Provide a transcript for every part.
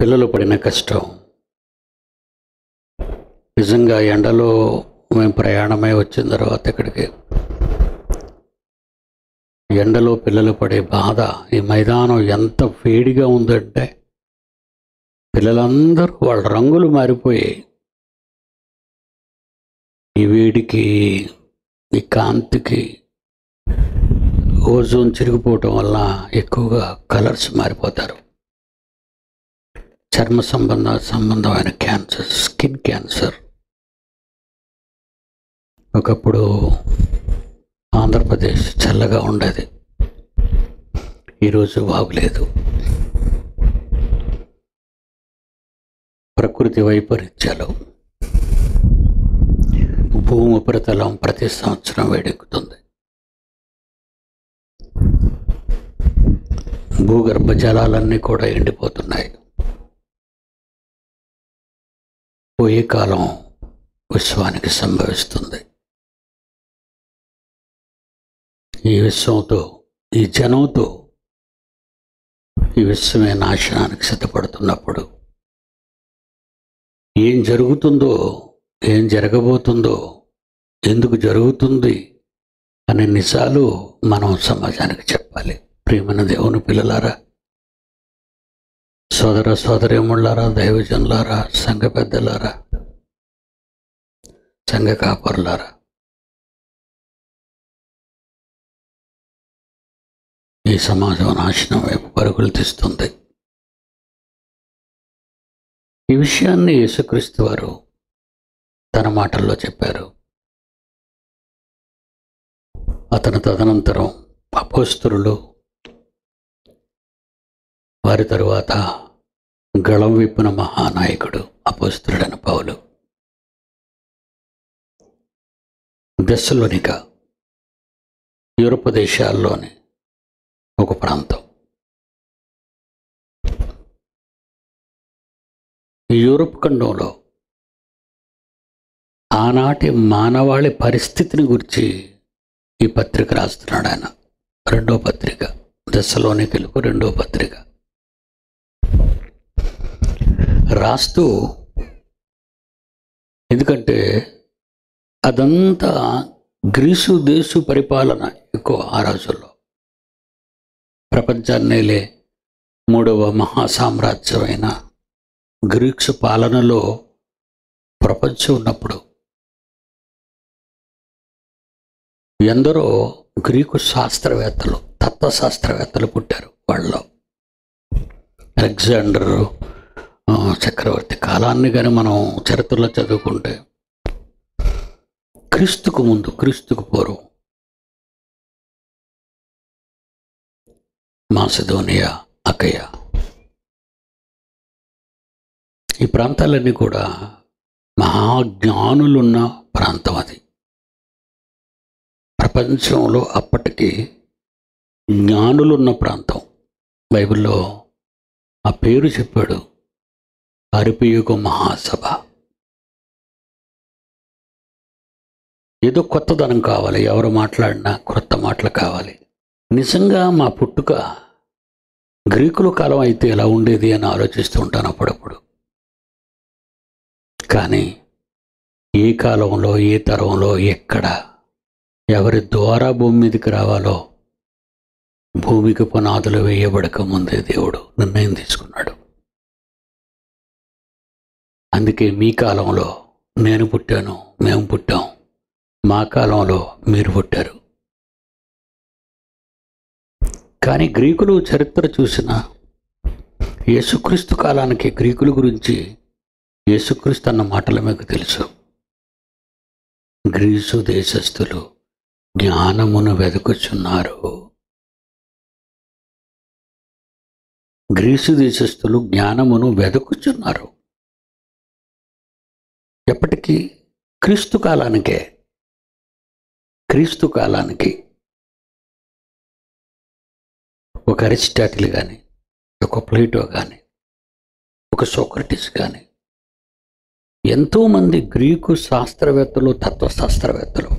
పిల్లలు పడిన కష్టం నిజంగా. ఎండలో మేము ప్రయాణమై వచ్చిన తర్వాత ఇక్కడికి ఎండలో పిల్లలు పడే బాధ, ఈ మైదానం ఎంత వేడిగా ఉందంటే పిల్లలందరూ వాళ్ళ రంగులు మారిపోయాయి. ఈ వేడికి, ఈ కాంతికి, ఓజోన్ చిరిగిపోవటం వల్ల ఎక్కువగా కలర్స్ మారిపోతారు. చర్మ సంబంధమైన క్యాన్సర్, స్కిన్ క్యాన్సర్. ఒకప్పుడు ఆంధ్రప్రదేశ్ చల్లగా ఉండేది, ఈరోజు బాగులేదు. ప్రకృతి వైపరీత్యాలు. భూమి ఉపరితలం ప్రతి సంవత్సరం వేడెక్కుతుంది. భూగర్భ జలాలన్నీ కూడా ఎండిపోతున్నాయి. పోయే కాలం విశ్వానికి సంభవిస్తుంది. ఈ విశ్వంతో, ఈ జనంతో ఈ విశ్వమే నాశనానికి సిద్ధపడుతున్నప్పుడు ఏం జరుగుతుందో, ఏం జరగబోతుందో, ఎందుకు జరుగుతుంది అనే నిజాలు మనం సమాజానికి చెప్పాలి. ప్రియమైన దేవుని పిల్లలారా, సోదర సోదరీమణులారా, దైవజనులారా, సంఘ పెద్దలారా, సంఘ కాపరులారా, ఈ సమాజం నాశనం వైపు పరుగులు తీస్తుంది. ఈ విషయాన్ని యేసుక్రీస్తు వారు తన మాటల్లో చెప్పారు. అతను తదనంతరం అపోస్తలులు, వారి తరువాత గళం విప్పిన మహానాయకుడు అపోస్తలుడైన పౌలు దెస్సలోనిక, యూరోప్ దేశాల్లోని ఒక ప్రాంతం. యూరోప్ ఖండంలో ఆనాటి మానవాళి పరిస్థితిని గురించి ఈ పత్రిక రాస్తున్నాడు ఆయన. రెండో పత్రిక, దెస్సలోనికలకు రెండో పత్రిక రాస్తూ, ఎందుకంటే అదంతా గ్రీసు దేశు పరిపాలన ఎక్కువ. ఆ రోజుల్లో ప్రపంచాన్నేలే మూడవ మహాసామ్రాజ్యమైన గ్రీక్స్ పాలనలో ప్రపంచం ఉన్నప్పుడు ఎందరో గ్రీకు శాస్త్రవేత్తలు, తత్వశాస్త్రవేత్తలు పుట్టారు. వాళ్ళలో అలెగ్జాండర్ చక్రవర్తి కాలాన్ని కానీ మనం చరిత్రలో చదువుకుంటే క్రీస్తుకు ముందు, క్రీస్తుకు పూర్వం మాసిదోనియా, అకయ, ఈ ప్రాంతాలన్నీ కూడా మహాజ్ఞానులున్న ప్రాంతం. అది ప్రపంచంలో అప్పటికి జ్ఞానులున్న ప్రాంతం. బైబిల్లో ఆ పేరు చెప్పాడు, అరిపియుగ మహాసభ. ఏదో కొత్తదనం కావాలి, ఎవరు మాట్లాడినా క్రొత్త మాటలు కావాలి. నిజంగా మా పుట్టుక గ్రీకుల కాలం అయితే ఎలా ఉండేది అని ఆలోచిస్తూ ఉంటాను అప్పుడప్పుడు. కానీ ఏ కాలంలో, ఏ తరంలో, ఎక్కడ, ఎవరి ద్వారా భూమి మీదకి రావాలో భూమికి పునాదులు వేయబడక ముందే దేవుడు నిర్ణయం తీసుకున్నాడు. అందుకే మీ కాలంలో నేను పుట్టాను, మేము పుట్టాం, మా కాలంలో మీరు పుట్టారు. కానీ గ్రీకులు చరిత్ర చూసిన యేసుక్రీస్తు కాలానికి గ్రీకుల గురించి యేసుక్రీస్తు అన్న మాటలు మీకు తెలుసు. గ్రీసు దేశస్థులు జ్ఞానమును వెతుకుచున్నారు. గ్రీసు దేశస్థులు జ్ఞానమును వెతుకుచున్నారు. ఎప్పటికీ? క్రీస్తు కాలానికే. క్రీస్తు కాలానికి ఒక అరిస్టాటిల్ కానీ, ఒక ప్లేటో కానీ, ఒక సోక్రటీస్ కానీ, ఎంతోమంది గ్రీకు శాస్త్రవేత్తలు, తత్వశాస్త్రవేత్తలు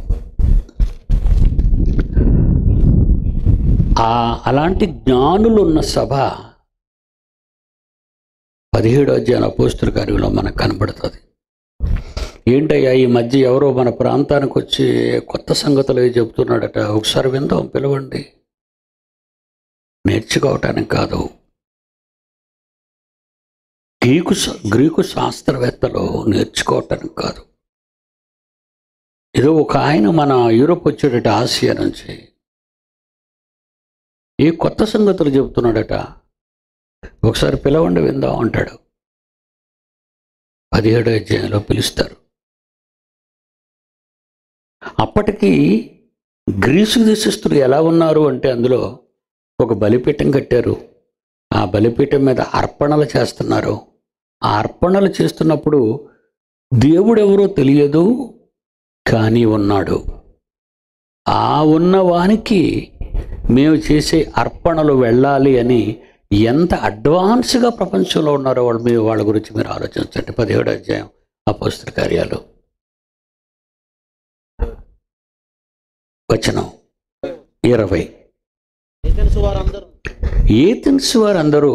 అలాంటి జ్ఞానులు ఉన్న సభ 17వ అధ్యాయం అపోస్తుల కార్యంలో మనకు కనబడుతుంది. ఏంటయ్యా ఈ మధ్య ఎవరో మన ప్రాంతానికి వచ్చి కొత్త సంగతులు చెబుతున్నాడట, ఒకసారి విందాం, పిలవండి. నేర్చుకోవటానికి కాదు, గ్రీకు శాస్త్రవేత్తలు నేర్చుకోవటానికి కాదు. ఏదో ఒక ఆయన మన యూరోప్ వచ్చాడట, ఆసియా నుంచి, ఏ కొత్త సంగతులు చెబుతున్నాడట, ఒకసారి పిలవండి విందాం అంటాడు. 17వ అధ్యాయంలో పిలుస్తారు. అప్పటికి గ్రీసు దేశస్థులు ఎలా ఉన్నారు అంటే, అందులో ఒక బలిపీఠం కట్టారు. ఆ బలిపీఠం మీద అర్పణలు చేస్తున్నారు. ఆ అర్పణలు చేస్తున్నప్పుడు దేవుడెవరో తెలియదు, కానీ ఉన్నాడు. ఆ ఉన్నవానికి మేము చేసే అర్పణలు వెళ్ళాలి అని ఎంత అడ్వాన్స్గా ప్రపంచంలో ఉన్నారో వాళ్ళ గురించి మీరు ఆలోచించండి. 17వ అధ్యాయం అపోస్తల కార్యాలు వచనం 20. ఏథెన్స్ వారందరూ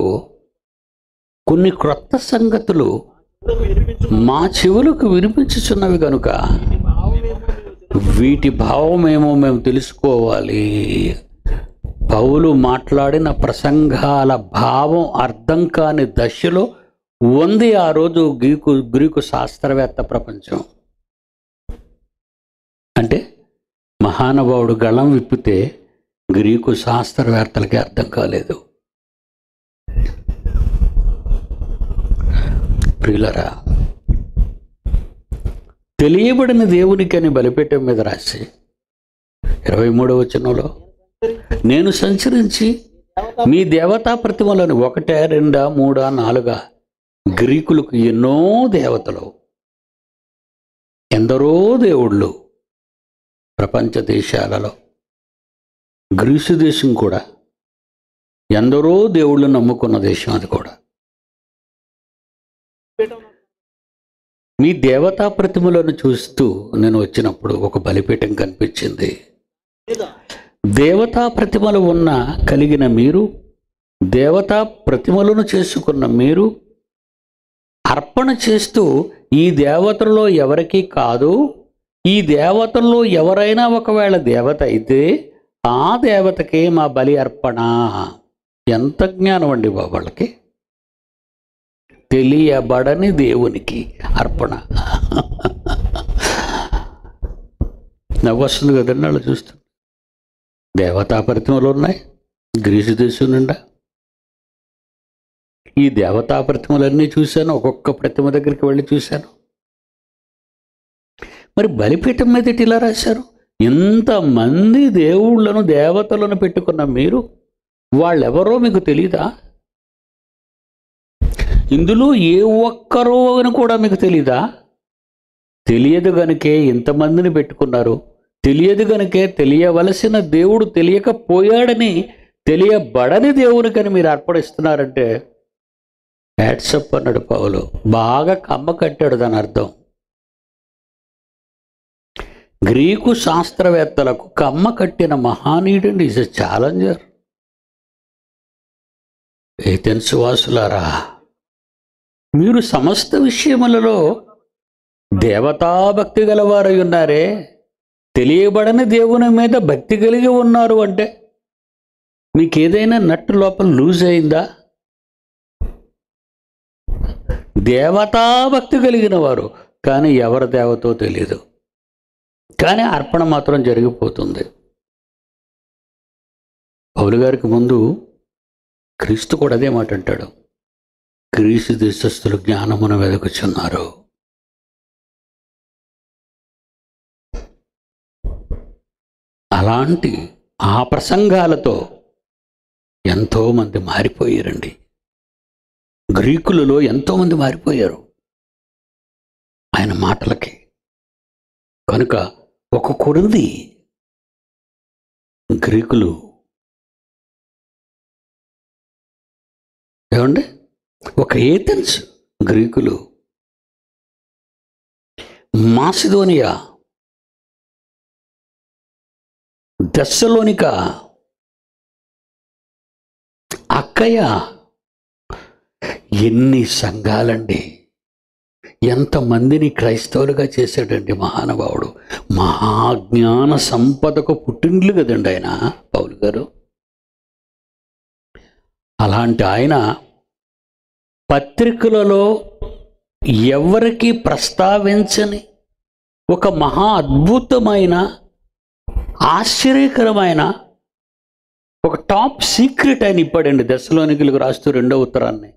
కొన్ని క్రొత్త సంగతులు మా చెవులకు వినిపించుచున్నవి కనుక వీటి భావమేమో మేము తెలుసుకోవాలి. పౌలు మాట్లాడిన ప్రసంగాల భావం అర్థం కాని దశలో ఉంది ఆ రోజు గ్రీకు శాస్త్రవేత్త ప్రపంచం. అంటే మహానుభావుడు గళం విప్పితే గ్రీకు శాస్త్రవేత్తలకి అర్థం కాలేదు. ప్రియులరా, తెలియబడిన దేవునికి అని బలిపీఠం మీద రాసి 23వ వచనంలో, నేను సంచరించి మీ దేవతా ప్రతిమలను 1, 2, 3, 4 గ్రీకులకు ఎన్నో దేవతలు, ఎందరో దేవుళ్ళు. ప్రపంచ దేశాలలో గ్రీసు దేశం కూడా ఎందరో దేవుళ్ళు నమ్ముకున్న దేశం. అది కూడా మీ దేవతా ప్రతిమలను చూస్తూ నేను వచ్చినప్పుడు ఒక బలిపీఠం కనిపించింది. దేవతా ప్రతిమలు కలిగిన మీరు, దేవతా ప్రతిమలను చేసుకున్న మీరు అర్పణ చేస్తూ, ఈ దేవతల్లో ఎవరికీ కాదు, ఈ దేవతల్లో ఎవరైనా ఒకవేళ దేవత అయితే ఆ దేవతకే మా బలి అర్పణ. ఎంత జ్ఞానం అండి బాబు వాళ్ళకి! తెలియబడని దేవునికి అర్పణ. నవ్వు వస్తుంది కదండి వాళ్ళు చూస్తూ. దేవతా ప్రతిమలు ఉన్నాయి గ్రీసు దేశం నిండా. ఈ దేవతా ప్రతిమలన్నీ చూశాను, ఒక్కొక్క ప్రతిమ దగ్గరికి వెళ్ళి చూశాను. మరి బలిపీఠం మీద ఇలా రాశారు, ఇంతమంది దేవుళ్ళను దేవతలను పెట్టుకున్న మీరు వాళ్ళెవరో మీకు తెలీదా? ఇందులో ఏ ఒక్కరో అని కూడా మీకు తెలీదా? తెలియదు గనుకే ఇంతమందిని పెట్టుకున్నారు. తెలియదు గనుకే తెలియవలసిన దేవుడు తెలియకపోయాడని, తెలియబడని దేవునికని మీరు అర్పణిస్తున్నారంటే హ్యాట్సప్ అన్నాడు పౌలు. బాగా కమ్మ కట్టాడు దాని అర్థం. గ్రీకు శాస్త్రవేత్తలకు కమ్మ కట్టిన మహానీయుడండి. Is a challenger. ఏథెన్స్ వాసులారా, మీరు సమస్త విషయములలో దేవతాభక్తి గలవారై ఉన్నారే, తెలియబడని దేవుని మీద భక్తి కలిగి ఉన్నారు అంటే మీకు ఏదైనా నట్టు లోపల లూజ్ అయిందా? దేవతాభక్తి కలిగిన వారు, కానీ ఎవరి దేవతో తెలియదు, కానీ అర్పణ మాత్రం జరిగిపోతుంది. పౌలు గారికి ముందు క్రీస్తు కూడా అదే మాట అంటాడు, గ్రీసు దేశస్థులు జ్ఞానమును వెదకుచున్నారు. అలాంటి ఆ ప్రసంగాలతో ఎంతోమంది మారిపోయారండి. గ్రీకులలో ఎంతోమంది మారిపోయారు ఆయన మాటలకి. కనుక ఒక కొరింథీ గ్రీకులు, ఏమండి, ఒక ఏథెన్స్ గ్రీకులు, మాసిదోనియా, దెస్సలోనిక, అక్కయ, ఎన్ని సంఘాలండి, ఎంతమందిని క్రైస్తవులుగా చేశాడండి మహానుభావుడు. మహాజ్ఞాన సంపదకు పుట్టిండ్లు కదండి ఆయన పౌలు గారు. అలాంటి ఆయన పత్రికలలో ఎవరికి ప్రస్తావించని ఒక మహా అద్భుతమైన ఆశ్చర్యకరమైన ఒక టాప్ సీక్రెట్ ఆయన ఇప్పాడండి దశలోనికులకు రాస్తూ 2వ ఉత్తరాన్ని.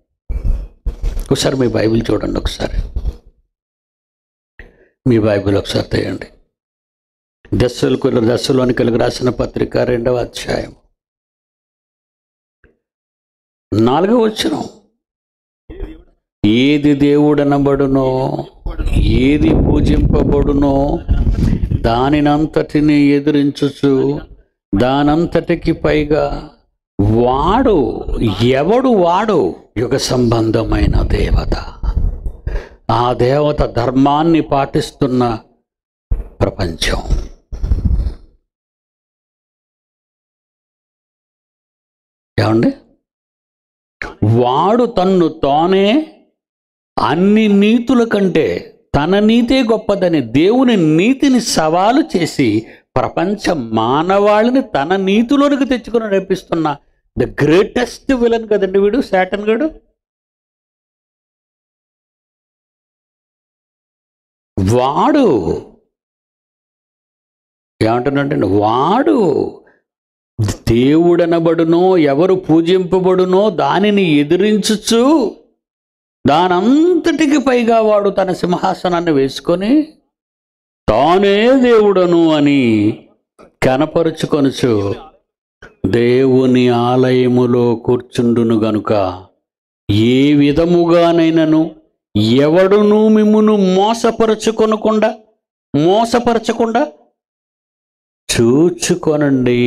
ఒకసారి మీ బైబిల్ చూడండి, ఒకసారి మీ బైబిల్ ఒకసారి తీయండి. దశలోనికులకు రాసిన పత్రిక 2వ అధ్యాయం 4వ వచనం. ఏది దేవుడనబడునో, ఏది పూజింపబడునో దానినంతటిని ఎదిరించుచు దానంతటికి పైగా ఎవడు వాడు యుగ సంబంధమైన దేవత. ఆ దేవత ధర్మాన్ని పాటిస్తున్న ప్రపంచం. ఏమండి? వాడు తన్ను తానే అన్ని నీతుల కంటే తన నీతే గొప్పదని దేవుని నీతిని సవాలు చేసి ప్రపంచ మానవాళిని తన నీతిలోనికి తెచ్చుకుని నడిపిస్తున్న ద గ్రేటెస్ట్ విలన్ కదండి వీడు, శాటన్ గడు. వాడు ఏమంటున్నాడండి? వాడు దేవుడనబడునో, ఎవరు పూజింపబడునో దానిని ఎదిరించుచు దానంతటికి పైగా వాడు తన సింహాసనాన్ని వేసుకొని తానే దేవుడను అని కనపరుచుకొనుచు దేవుని ఆలయములో కూర్చుండును గనుక ఏ విధముగానైనను ఎవడును మిమ్మును మోసపరచకుండా చూచుకొనండి.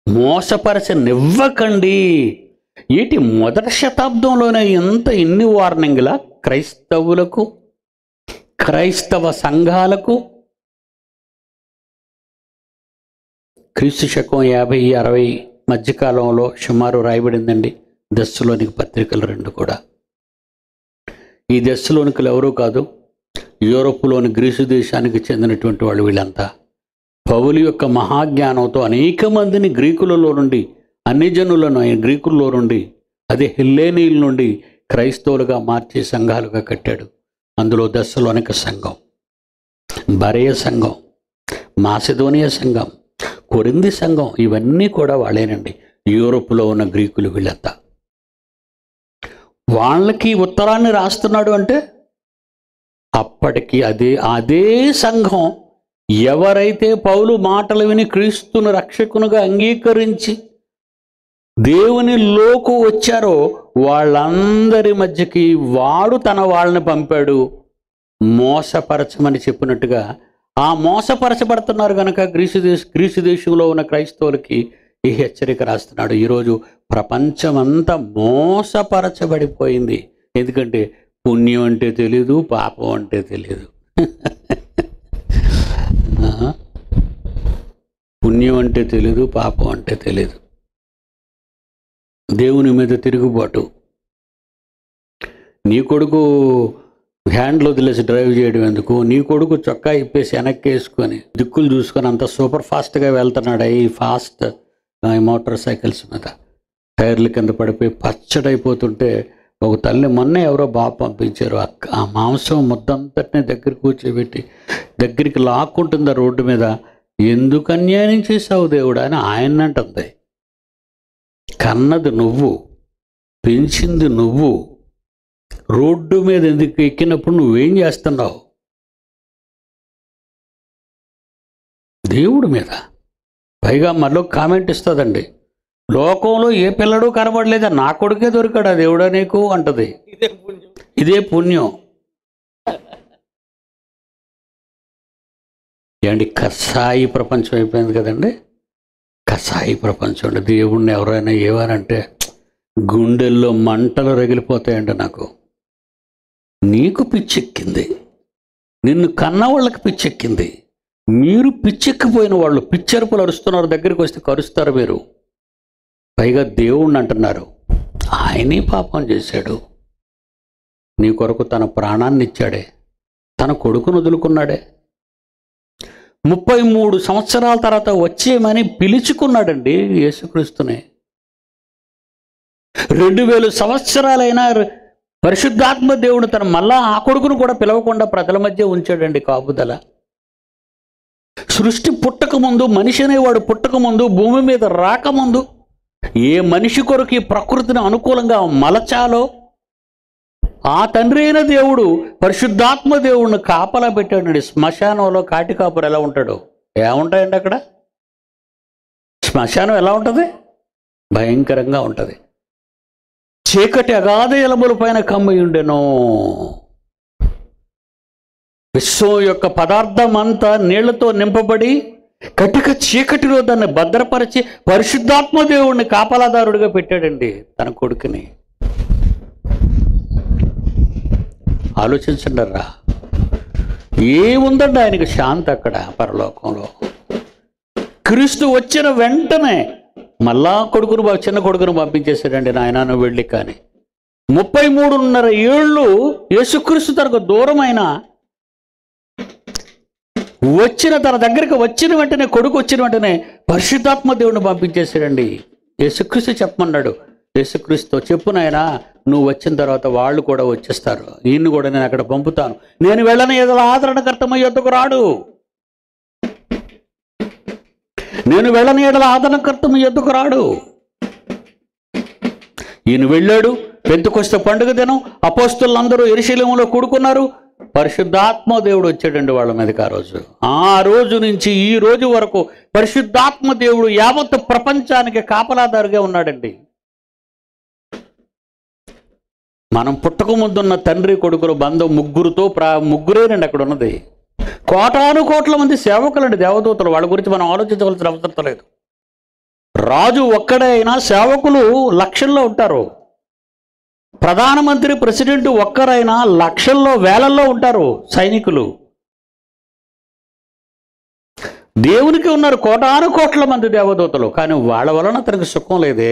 మోసపరచనివ్వకండి. ఏంటి, మొదటి శతాబ్దంలోనే ఇన్ని వార్నింగ్లా క్రైస్తవులకు, క్రైస్తవ సంఘాలకు? క్రీస్తు శకం 50-60 మధ్యకాలంలో సుమారు రాయబడిందండి దశలోనిక పత్రికలు 2 కూడా. ఈ దశలోనికలు ఎవరూ కాదు, యూరోప్లోని గ్రీసు దేశానికి చెందినటువంటి వాళ్ళు వీళ్ళంతా. పౌలు యొక్క మహాజ్ఞానంతో అనేక మందిని గ్రీకులలో నుండి, అన్ని జనులను గ్రీకుల్లో నుండి, అదే హెల్లేనీల నుండి క్రైస్తవులుగా మార్చి సంఘాలుగా కట్టాడు. అందులో దశలోనిక సంఘం, బరేయ సంఘం, మాసిదోనియా సంఘం, కొరింథీ సంఘం, ఇవన్నీ కూడా వాళ్ళేనండి. యూరోప్లో ఉన్న గ్రీకులు వీళ్ళంతా. వాళ్ళకి ఉత్తరాన్ని రాస్తున్నాడు అంటే అప్పటికి అదే సంఘం ఎవరైతే పౌలు మాటలు విని క్రీస్తును రక్షకునుగా అంగీకరించి దేవునిలోకి వచ్చారో వాళ్ళందరి మధ్యకి వాడు తన వాళ్ళని పంపాడు మోసపరచమని చెప్పినట్టుగా. ఆ మోసపరచబడుతున్నారు కనుక గ్రీసు దేశంలో ఉన్న క్రైస్తవులకి ఈ హెచ్చరిక రాస్తున్నాడు. ఈరోజు ప్రపంచమంతా మోసపరచబడిపోయింది. ఎందుకంటే పుణ్యం అంటే తెలీదు, పాపం అంటే తెలీదు. పుణ్యం అంటే తెలీదు, పాపం అంటే తెలీదు. దేవుని మీద తిరుగుబాటు. నీ కొడుకు హ్యాండ్లో వదిలేసి డ్రైవ్ చేయడం ఎందుకు? నీ కొడుకు చొక్కా ఇప్పేసి వెనక్కి వేసుకొని దిక్కులు చూసుకొని అంత సూపర్ ఫాస్ట్గా వెళ్తున్నాడు ఈ ఫాస్ట్ మోటార్ సైకిల్స్ మీద. టైర్ల కింద పడిపోయి పచ్చడైపోతుంటే ఒక తల్లి మొన్న ఎవరో బాబు పంపించారు. ఆ మాంసం ముద్దంతటిని దగ్గర కూర్చోబెట్టి దగ్గరికి లాక్కుంటుంది రోడ్డు మీద. ఎందుకు అన్యాయం చేసావు దేవుడా అని ఆయన అంటుంది. కన్నది నువ్వు, పెంచింది నువ్వు, రోడ్డు మీద ఎందుకు ఎక్కినప్పుడు నువ్వేం చేస్తున్నావు? దేవుడి మీద. పైగా మళ్ళీ కామెంట్ ఇస్తుందండి, లోకంలో ఏ పిల్లడు కనబడలేదా, నా కొడుకే దొరికాడా దేవుడా నీకు అంటది. ఇదే పుణ్యం. ఏంటి, కసాయి ప్రపంచం అయిపోయింది కదండి. కసాయి ప్రపంచం అండి. దేవుణ్ణి ఎవరైనా ఏమనంటే గుండెల్లో మంటలు రగిలిపోతాయండి. నాకు నీకు పిచ్చెక్కింది, నిన్ను కన్న వాళ్ళకి పిచ్చెక్కింది. మీరు పిచ్చెక్కిపోయిన వాళ్ళు పిచ్చరుపులు అరుస్తున్నారు, దగ్గరికి వస్తే కరుస్తారు మీరు. పైగా దేవుణ్ణి అంటున్నారు. ఆయనే పాపం చేశాడు. నీ కొరకు తన ప్రాణాన్ని ఇచ్చాడే, తన కొడుకును వదులుకున్నాడే. 33 సంవత్సరాల తర్వాత వచ్చేయమని పిలుచుకున్నాడండి యేసుక్రీస్తుని. 2000 సంవత్సరాలైనా పరిశుద్ధాత్మ దేవుడు తన మళ్ళా ఆ కొడుకును కూడా పిలవకుండా ప్రజల మధ్య ఉంచాడండి కాపుదల. సృష్టి పుట్టకముందు, మనిషి అనేవాడు పుట్టకముందు, భూమి మీద రాకముందు ఏ మనిషి కొరకు ఈ ప్రకృతిని అనుకూలంగా మలచాలో ఆ తండ్రి అయిన దేవుడు పరిశుద్ధాత్మ దేవుడిని కాపలా పెట్టాడండి. శ్మశానంలో కాటి కాపురు ఎలా ఉంటాడు? ఏముంటాయండి అక్కడ? శ్మశానం ఎలా ఉంటుంది? భయంకరంగా ఉంటుంది. చీకటి అగాధ ఎలముల పైన కమ్మి ఉండెను. విశ్వం యొక్క పదార్థం అంతా నీళ్లతో నింపబడి కటిక చీకటిలో దాన్ని భద్రపరిచి పరిశుద్ధాత్మ దేవుడిని కాపలాదారుడిగా పెట్టాడండి తన కొడుకుని. ఆలోచించండి రా, ఏముందండి ఆయనకి శాంతి అక్కడ పరలోకంలో. క్రీస్తు వచ్చిన వెంటనే మళ్ళా చిన్న కొడుకును పంపించేశాడండి. నాయన నువ్వు వెళ్ళి. కానీ 33.5 ఏళ్ళు యేసుక్రీస్తు తనకు దూరమైన తన దగ్గరికి వచ్చిన వెంటనే, కొడుకు వచ్చిన వెంటనే పరిశుద్ధాత్మ దేవుడిని పంపించేశాడండి. యేసుక్రీస్తు చెప్పమన్నాడు. యేసుక్రీస్తు చెప్పు నాయనా, నువ్వు వచ్చిన తర్వాత వాళ్ళు కూడా వచ్చేస్తారు, ఈయన్ని కూడా నేను అక్కడ పంపుతాను. నేను వెళ్ళని ఏదో ఆదరణకర్త మీ యొద్దకు రాడు. నేను వెళ్ళని ఏడల ఆదరణకర్త మీ యొద్దకు రాడు. ఈయన వెళ్ళాడు. పెంతెకొస్తె పండుగ దినం అపోస్తలులందరూ యెరూషలేములో కూడుకున్నారు. పరిశుద్ధాత్మ దేవుడు వచ్చాడండి వాళ్ళ మీదకి. ఆ రోజు నుంచి ఈ రోజు వరకు పరిశుద్ధాత్మ దేవుడు యావత్ ప్రపంచానికి కాపలాదారుగా ఉన్నాడండి. మనం పుట్టక ముందున్న తండ్రి కొడుకుల బంధం ముగ్గురేనండి అక్కడ ఉన్నది. కోటాను కోట్ల మంది సేవకులండి, దేవదూతలు. వాళ్ళ గురించి మనం ఆలోచించవలసిన అవసరం లేదు. రాజు ఒక్కడే అయినా సేవకులు లక్షల్లో ఉంటారు. ప్రధానమంత్రి, ప్రెసిడెంట్ ఒక్కరైనా లక్షల్లో, వేలల్లో ఉంటారు సైనికులు. దేవునికి ఉన్నారు కోటాను కోట్ల మంది దేవదూతలు. కానీ వాళ్ళ వలన అతనికి సుఖం లేదే.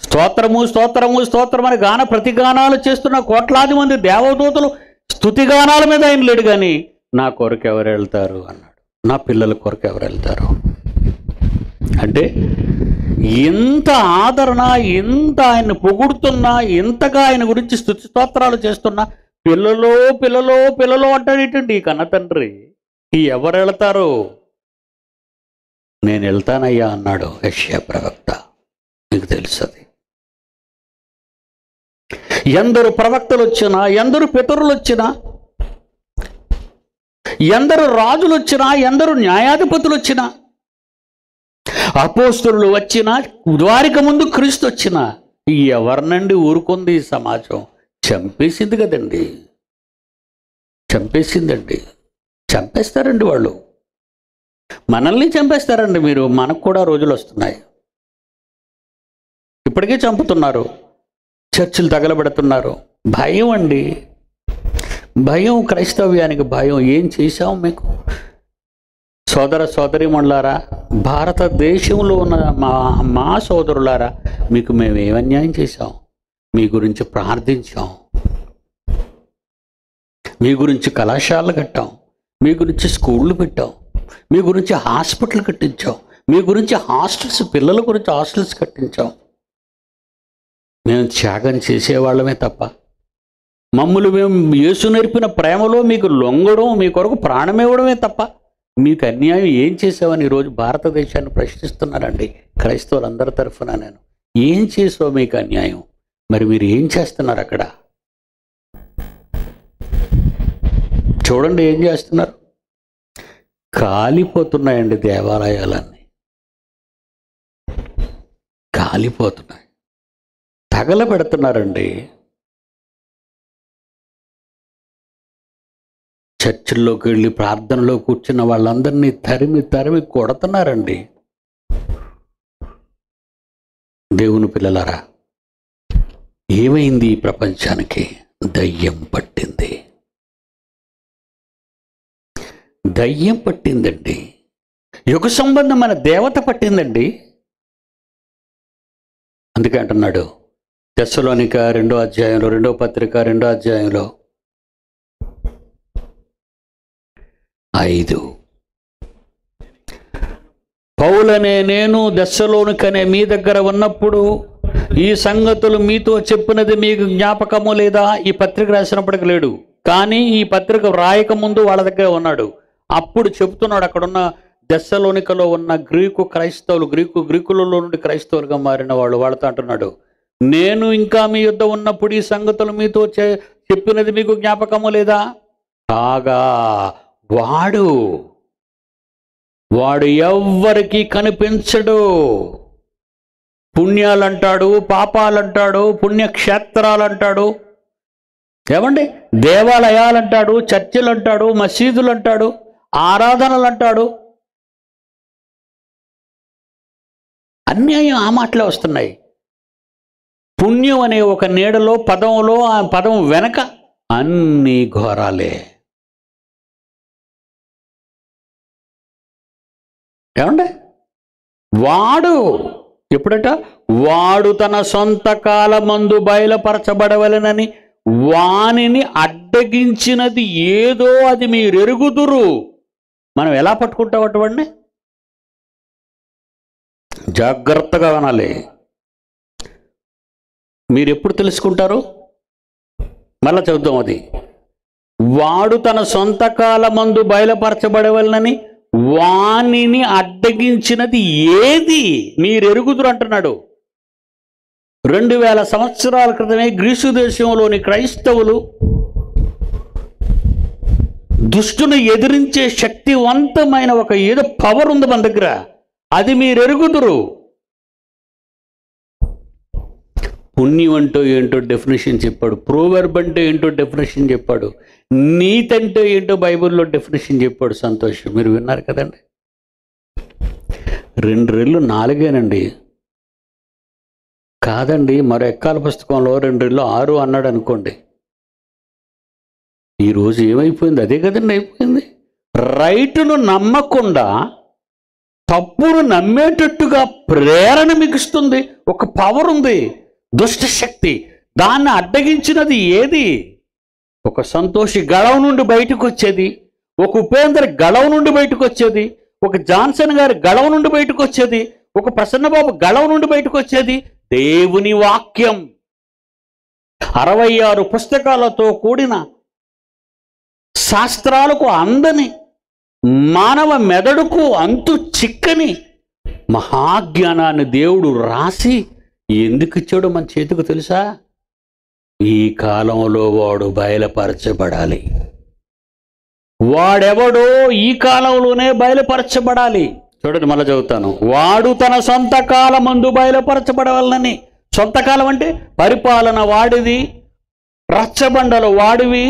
స్తోత్రము స్తోత్రము స్తోత్రం అని ప్రతిగానాలు చేస్తున్న కోట్లాది మంది దేవదూతలు స్తుతిగానాల మీద ఆయన లేడు. కానీ నా కొరకు ఎవరు వెళ్తారు అన్నాడు. నా పిల్లల కొరకు ఎవరు వెళ్తారు అంటే, ఎంత ఆదరణ, ఎంత ఆయన పొగుడుతున్నా, ఎంతగా ఆయన గురించి స్తుతి స్తోత్రాలు చేస్తున్నా, పిల్లలో పిల్లలో పిల్లలో అంటాడేటండి ఈ కన్న తండ్రి. ఎవరు వెళతారు? నేను వెళ్తానయ్యా అన్నాడు యెషయా ప్రవక్త. మీకు తెలుసు అది. ఎందరు ప్రవక్తలు వచ్చినా, ఎందరు పితరులు వచ్చినా, ఎందరు రాజులు వచ్చినా, ఎందరు న్యాయాధిపతులు వచ్చినా, అపోస్తలులు వచ్చినా, ద్వారిక ముందు క్రీస్తు వచ్చినా, ఎవరినండి ఊరుకుంది ఈ సమాజం? చంపేసింది కదండి, చంపేసిందండి. చంపేస్తారండి వాళ్ళు, మనల్ని చంపేస్తారండి. మీరు మనకు కూడా రోజులు వస్తున్నాయి. ఇప్పటికే చంపుతున్నారు, చర్చిలు తగలబెడుతున్నారు. భయం అండి, భయం. క్రైస్తవ్యానికి భయం. ఏం చేశాం మీకు? సోదర సోదరీమణులారా, భారతదేశంలో ఉన్న మా సోదరులారా, మీకు మేము ఏం అన్యాయం చేశాం? మీ గురించి ప్రార్థించాం, మీ గురించి కళాశాలలు కట్టాం, మీ గురించి స్కూళ్ళు పెట్టాం, మీ గురించి హాస్పిటల్ కట్టించాం, మీ గురించి హాస్టల్స్, పిల్లల గురించి హాస్టల్స్ కట్టించాం. మేము త్యాగం చేసేవాళ్ళమే తప్ప, మమ్మల్ని మేము యేసు నేర్పిన ప్రేమలో మీకు లొంగడం, మీ కొరకు ప్రాణం ఇవ్వడమే తప్ప మీకు అన్యాయం ఏం చేసావని ఈరోజు భారతదేశాన్ని ప్రశ్నిస్తున్నారండి క్రైస్తవులందరి తరఫున. నేను ఏం చేసావు మీకు అన్యాయం? మరి మీరు ఏం చేస్తున్నారు అక్కడ? చూడండి ఏం చేస్తున్నారు. కాలిపోతున్నాయండి దేవాలయాలన్నీ, కాలిపోతున్నాయి, తగలబెడుతున్నారండి. చర్చిల్లోకి వెళ్ళి ప్రార్థనలో కూర్చున్న వాళ్ళందరినీ తరిమి తరిమి కొడుతున్నారండి. దేవుని పిల్లలారా, ఏమైంది ఈ ప్రపంచానికి? దయ్యం పట్టింది, దయ్యం పట్టిందండి. యుగ సంబంధమైన దేవత పట్టిందండి. అందుకే అంటున్నాడు తెస్సలోనిక 2వ అధ్యాయంలో, 2వ పత్రిక 2వ అధ్యాయంలో 5, పౌలనే నేను తెస్సలోనికనే మీ దగ్గర ఉన్నప్పుడు ఈ సంగతులు మీతో చెప్పినది మీకు జ్ఞాపకము లేదా? ఈ పత్రిక రాసినప్పటికి లేడు, కానీ ఈ పత్రిక రాయక ముందు వాళ్ళ దగ్గర ఉన్నాడు. అప్పుడు చెప్తున్నాడు, అక్కడున్న తెస్సలోనికలో ఉన్న గ్రీకు క్రైస్తవులు, గ్రీకులలో నుండి క్రైస్తవులుగా మారిన వాళ్ళతో అంటున్నాడు, నేను ఇంకా మీ యుద్ధ ఉన్నప్పుడు ఈ సంగతులు మీతో చెప్పినది మీకు జ్ఞాపకము లేదా? కాగా వాడు ఎవ్వరికి కనిపించడు. పుణ్యాలంటాడు, పాపాలంటాడు, పుణ్యక్షేత్రాలంటాడు, ఏమండి దేవాలయాలంటాడు, చర్చిలు అంటాడు, మసీదులు అంటాడు, ఆరాధనలు అంటాడు. అన్యాయం ఆ మాటలే వస్తున్నాయి. పుణ్యం అనే ఒక నీడలో, పదంలో, ఆ పదం వెనక అన్ని ఘోరాలే. ఏమండి ఎప్పుడట వాడు తన సొంత కాలమందు బయలుపరచబడవలెనని వానిని అడ్డగించినది ఏదో అది మీరెరుగుదురు. మనం ఎలా పట్టుకుంటాం అటువంటి? జాగ్రత్తగా వినాలి. మీరు ఎప్పుడు తెలుసుకుంటారు? మళ్ళా చదువుతాం. అది వాడు తన సొంత కాలమందు బయలుపరచబడవలనని వానిని అడ్డగించినది ఏది మీరెరుగుదురు అంటున్నాడు. 2000 సంవత్సరాల క్రితమే గ్రీసు దేశంలోని క్రైస్తవులు దుష్టుని ఎదిరించే శక్తివంతమైన ఒక ఏదో పవర్ ఉంది మన దగ్గర, అది మీరెరుగుదురు. పుణ్యం అంటే ఏంటో డెఫినేషన్ చెప్పాడు, ప్రోవర్బ్ అంటే ఏంటో డెఫినేషన్ చెప్పాడు, నీతి అంటే ఏంటో బైబిల్లో డెఫినేషన్ చెప్పాడు. సంతోషం, మీరు విన్నారు కదండి. 2 రెళ్ళు 4 కాదండి, మరో ఎక్కాల పుస్తకంలో 2 రెళ్ళు 6 అన్నాడు అనుకోండి. ఈరోజు ఏమైపోయింది? అదే కదండి అయిపోయింది. రైటును నమ్మకుండా తప్పును నమ్మేటట్టుగా ప్రేరణ మిగుస్తుంది. ఒక పవర్ ఉంది, దుష్ట శక్తి. దాన్ని అడ్డగించినది ఏది? ఒక సంతోషి గళవ నుండి బయటకు వచ్చేది, ఒక ఉపేంద్ర గళవ నుండి బయటకు వచ్చేది, ఒక జాన్సన్ గారి గళవ నుండి బయటకు వచ్చేది, ఒక ప్రసన్నబాబు గళవ నుండి బయటకు వచ్చేది దేవుని వాక్యం. 66 పుస్తకాలతో కూడిన శాస్త్రాలకు అందని, మానవ మెదడుకు అంతు చిక్కని మహాజ్ఞానాన్ని దేవుడు రాసి ఎందుకు ఇచ్చాడో మన చేతికి తెలుసా? ఈ కాలంలో వాడు బయలుపరచబడాలి. వాడెవడో ఈ కాలంలోనే బయలుపరచబడాలి. చూడండి, మళ్ళీ చదువుతాను. వాడు తన సొంత కాలమందు బయలుపరచబడవలనని. సొంత కాలం అంటే పరిపాలన వాడిది, రచ్చబండలు వాడివి,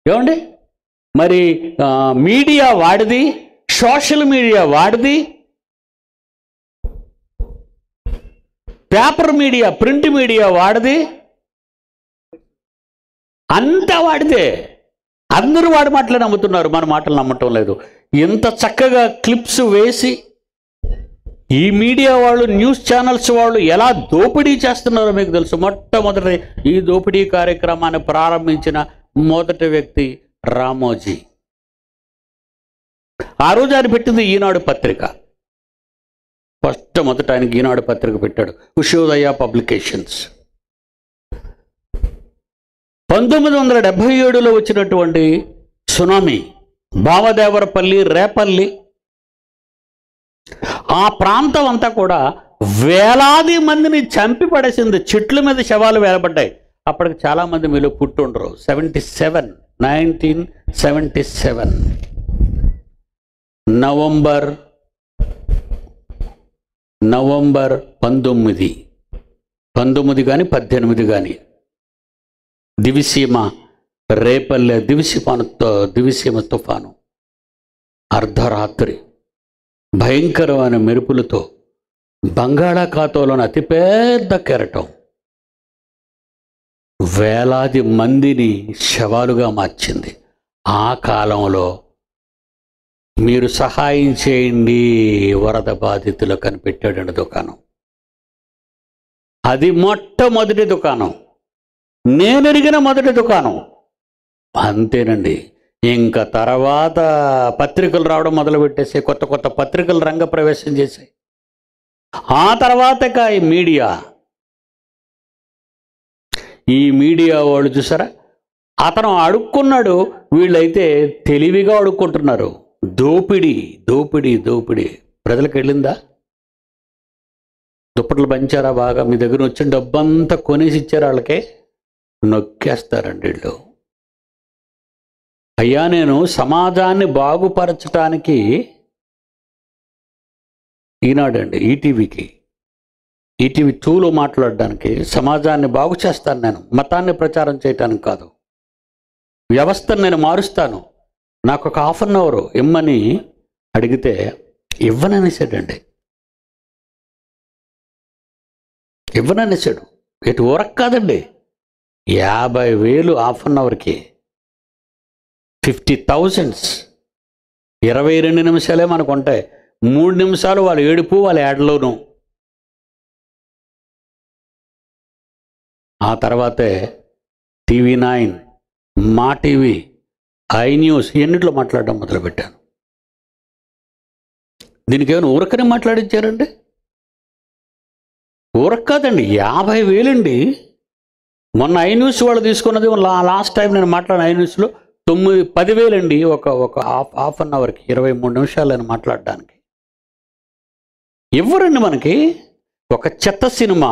ఏమండి మరి మీడియా వాడిది, సోషల్ మీడియా వాడిది, పేపర్ మీడియా, ప్రింట్ మీడియా వాడిది, అంతా వాడితే. అందరూ వాడి మాటలే నమ్ముతున్నారు, మన మాటలు నమ్మటం లేదు. ఎంత చక్కగా క్లిప్స్ వేసి ఈ మీడియా వాళ్ళు, న్యూస్ ఛానల్స్ వాళ్ళు ఎలా దోపిడీ చేస్తున్నారో మీకు తెలుసు. మొట్టమొదటి ఈ దోపిడీ కార్యక్రమాన్ని ప్రారంభించిన మొదటి వ్యక్తి రామోజీ. ఆ రోజు ఆయన పెట్టింది ఈనాడు పత్రిక. మొదట ఆయనకి ఈనాడు పత్రిక పెట్టాడు, ఉషోదయ పబ్లికేషన్స్. 1977లో వచ్చినటువంటి సునామీ, భావదేవరపల్లి, రేపల్లి, ఆ ప్రాంతం అంతా కూడా వేలాది మందిని చంపి పడేసింది. చెట్ల మీద శవాలు వేలబడ్డాయి. అప్పటికి చాలామంది మీలో పుట్టుండరు. 1977 నవంబర్ 19 కానీ 18 కానీ దివిసీమ, రేపల్లె దివిసీమ తుఫాను, అర్ధరాత్రి భయంకరమైన మెరుపులతో బంగాళాఖాతంలోని అతిపెద్ద కెరటం వేలాది మందిని శవాలుగా మార్చింది. ఆ కాలంలో మీరు సహాయం చేయండి వరద బాధితులకు కనిపెట్టాడండి దుకాణం. అది మొట్టమొదటి దుకాణం, నేను ఎరిగిన మొదటి దుకాణం. అంతేనండి. ఇంకా తర్వాత పత్రికలు రావడం మొదలుపెట్టేసి కొత్త కొత్త పత్రికలు రంగప్రవేశం చేశాయి. ఆ తర్వాత ఈ మీడియా వాళ్ళు చూసారా, అతను అడుక్కున్నాడు, వీళ్ళైతే తెలివిగా అడుక్కుంటున్నారు. దోపిడీ దోపిడీ దోపిడీ. ప్రజలకు వెళ్ళిందా? దుప్పట్లు పంచారా బాగా? మీ దగ్గర వచ్చిన డబ్బంతా కొనేసి ఇచ్చారు వాళ్ళకే? నొక్కేస్తారండి వీళ్ళు. అయ్యా, నేను సమాజాన్ని బాగుపరచడానికి ఈనాడండి ఈటీవీ 2లో మాట్లాడడానికి, సమాజాన్ని బాగు చేస్తాను నేను, మతాన్ని ప్రచారం చేయటానికి కాదు. వ్యవస్థను నేను మారుస్తాను, నాకు ఒక ½ అన్ అవర్ ఇమ్మని అడిగితే ఇవ్వననేసాడండి. ఇవ్వననేసాడు. ఎటు ఊరక్ కాదండి, 50,000 ½ అన్ అవర్కి, 50,000. 22 నిమిషాలే మనకు ఉంటాయి. 3 నిమిషాలు వాళ్ళ ఏడుపు, వాళ్ళ యాడ్లోను. ఆ తర్వాతే TV9, మా టీవీ, ఐ న్యూస్, ఎన్నిట్లో మాట్లాడడం మొదలుపెట్టాను. దీనికి ఏమైనా ఊరకనే మాట్లాడించారండి? ఊరక కాదండి, 50,000 అండి. మొన్న ఐ న్యూస్ వాళ్ళు తీసుకున్నది, లాస్ట్ టైం నేను మాట్లాడిన ఐ న్యూస్లో 10,000 అండి. ఒక హాఫ్ అన్ అవర్కి 23 నిమిషాలు అని మాట్లాడడానికి. ఎవరండి మనకి? ఒక చెత్త సినిమా.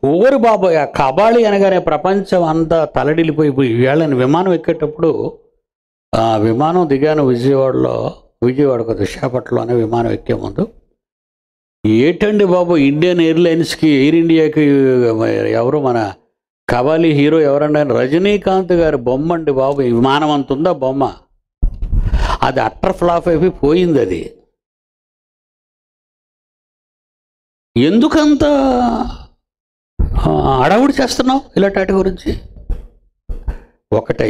ఓరు బాబోయ్, ఆ కబాళి అనగానే ప్రపంచం అంతా తలడిల్లిపోయి, వీళ్ళని విమానం ఎక్కేటప్పుడు, ఆ విమానం దిగాను విజయవాడ విశాఖపట్నంలోనే విమానం ఎక్కే ముందు, ఏటండి బాబు, ఇండియన్ ఎయిర్లైన్స్కి, ఎయిర్ ఇండియాకి ఎవరు మన కబాలి హీరో ఎవరండి, రజనీకాంత్ గారి బొమ్మ అండి బాబు. విమానం అంత ఉందా బొమ్మ? అది అట్టర్ ఫ్లాప్ అయిపోయి పోయింది. అది ఎందుకంత అడవుడు చేస్తున్నావు ఇలాంటి వాటి గురించి? ఒకటే,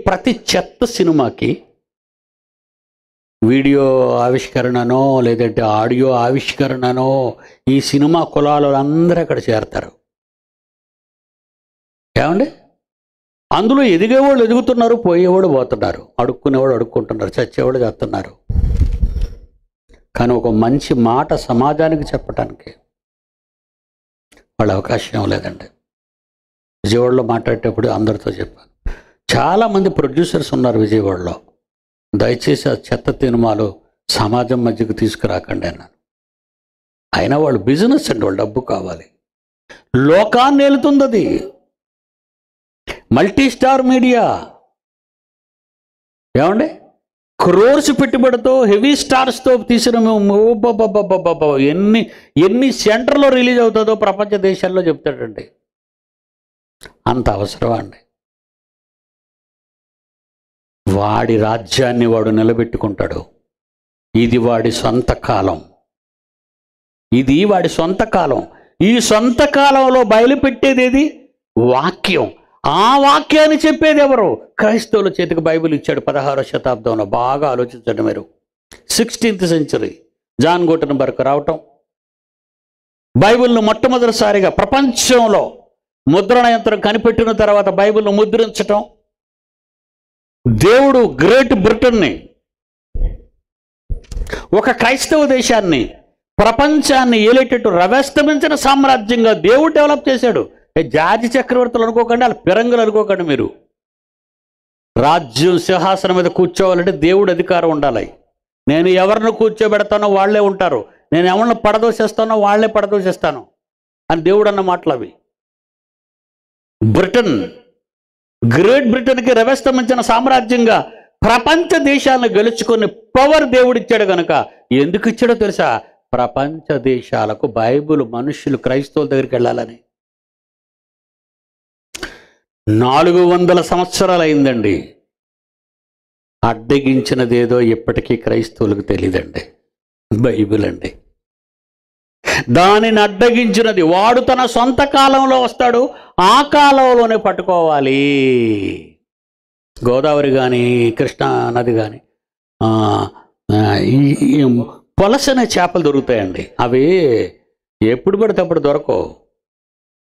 ప్రతి చెత్త సినిమాకి వీడియో ఆవిష్కరణనో లేదంటే ఆడియో ఆవిష్కరణనో ఈ సినిమా కులాలు అందరూ అక్కడ చేరతారు. ఏమండి? అందులో ఎదిగేవాళ్ళు ఎదుగుతున్నారు, పోయేవాళ్ళు పోతున్నారు, అడుక్కునేవాళ్ళు అడుక్కుంటున్నారు, చచ్చేవాళ్ళు చేస్తున్నారు. కానీ ఒక మంచి మాట సమాజానికి చెప్పటానికి వాళ్ళ అవకాశం లేదండి. విజయవాడలో మాట్లాడేటప్పుడు అందరితో చెప్పాను, చాలామంది ప్రొడ్యూసర్స్ ఉన్నారు విజయవాడలో, దయచేసి ఆ చెత్త సినిమాలు సమాజం మధ్యకు తీసుకురాకండి అన్నాను. అయినా వాళ్ళు బిజినెస్ అండి, వాళ్ళు డబ్బు కావాలి. లోకాన్ని వెళుతుంది అది. మల్టీ స్టార్ మీడియా ఏమండి, క్రోర్స్ పెట్టుబడితో హెవీ స్టార్స్తో తీసిన ఎన్ని సెంటర్లో రిలీజ్ అవుతుందో ప్రపంచ దేశాల్లో చెప్తాడండి. అంత అవసరమా అండి? వాడి రాజ్యాన్ని వాడు నిలబెట్టుకుంటాడు. ఇది వాడి సొంత కాలం, ఇది వాడి సొంత కాలం. ఈ సొంత కాలంలో బయలుపెట్టేది ఏది? వాక్యం. ఆ వాక్యాన్ని చెప్పేది ఎవరు? క్రైస్తవుల చేతికి బైబిల్ ఇచ్చాడు 16వ శతాబ్దంలో. బాగా ఆలోచించండి మీరు. 16th century జాన్ గుటెన్బర్గ్ రావటం, బైబిల్ను మొట్టమొదటిసారిగా ప్రపంచంలో ముద్రణ యంత్రం కనిపెట్టిన తర్వాత బైబిల్ను ముద్రించటం, దేవుడు గ్రేట్ బ్రిటన్ని, ఒక క్రైస్తవ దేశాన్ని, ప్రపంచాన్ని ఏలేటట్టు రవస్తమించిన సామ్రాజ్యంగా దేవుడు డెవలప్ చేశాడు. జార్జి చక్రవర్తులు అనుకోకండి, వాళ్ళ పిరంగులు అనుకోకండి మీరు. రాజ్యం సింహాసనం మీద కూర్చోవాలంటే దేవుడు అధికారం ఉండాలి. నేను ఎవరిని కూర్చోబెడతానో వాళ్ళే ఉంటారు, నేను ఎవరిని పడదోసేస్తానో వాళ్ళే పడదోసేస్తాను అని దేవుడు అన్న మాటలు అవి. బ్రిటన్, గ్రేట్ బ్రిటన్కి రవస్తమించిన సామ్రాజ్యంగా ప్రపంచ దేశాలను గెలుచుకునే పవర్ దేవుడిచ్చాడు కనుక. ఎందుకు ఇచ్చాడో తెలుసా? ప్రపంచ దేశాలకు బైబిల్ మనుషులు క్రైస్తవుల దగ్గరికి వెళ్ళాలని. 400 సంవత్సరాలు అయిందండి. అడ్డగించినదేదో ఇప్పటికీ క్రైస్తవులకు తెలియదండి, బైబిల్ అండి. దానిని అడ్డగించినది వాడు తన సొంత కాలంలో వస్తాడు, ఆ కాలంలోనే పట్టుకోవాలి. గోదావరి కానీ కృష్ణా నది కానీ పొలసనే చేపలు దొరుకుతాయండి. అవి ఎప్పుడు పడితే అప్పుడు దొరకవు.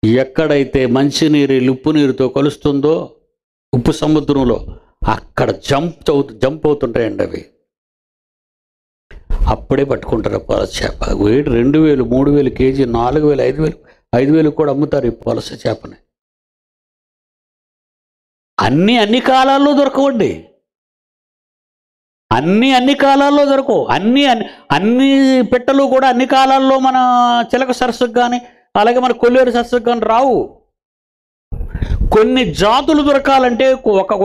ఎక్కడైతే మంచినీరు ఉప్పు నీరుతో కలుస్తుందో ఉప్పు సముద్రంలో అక్కడ జంప్ అవుతుంటాయండి అవి. అప్పుడే పట్టుకుంటారు పులస చేప. వేడి 2000, 3000 కేజీ, 4000, 5000, 5000 కూడా అమ్ముతారు ఈ పులస చేపని. అన్ని కాలాల్లో దొరకవండి. అన్ని కాలాల్లో దొరకవు. అన్ని పెట్టలు కూడా అన్ని కాలాల్లో మన చిలక సరస్సుకు కానీ అలాగే మన కొల్లేరు సరస్సుకు కానీ రావు. కొన్ని జాతులు దొరకాలంటే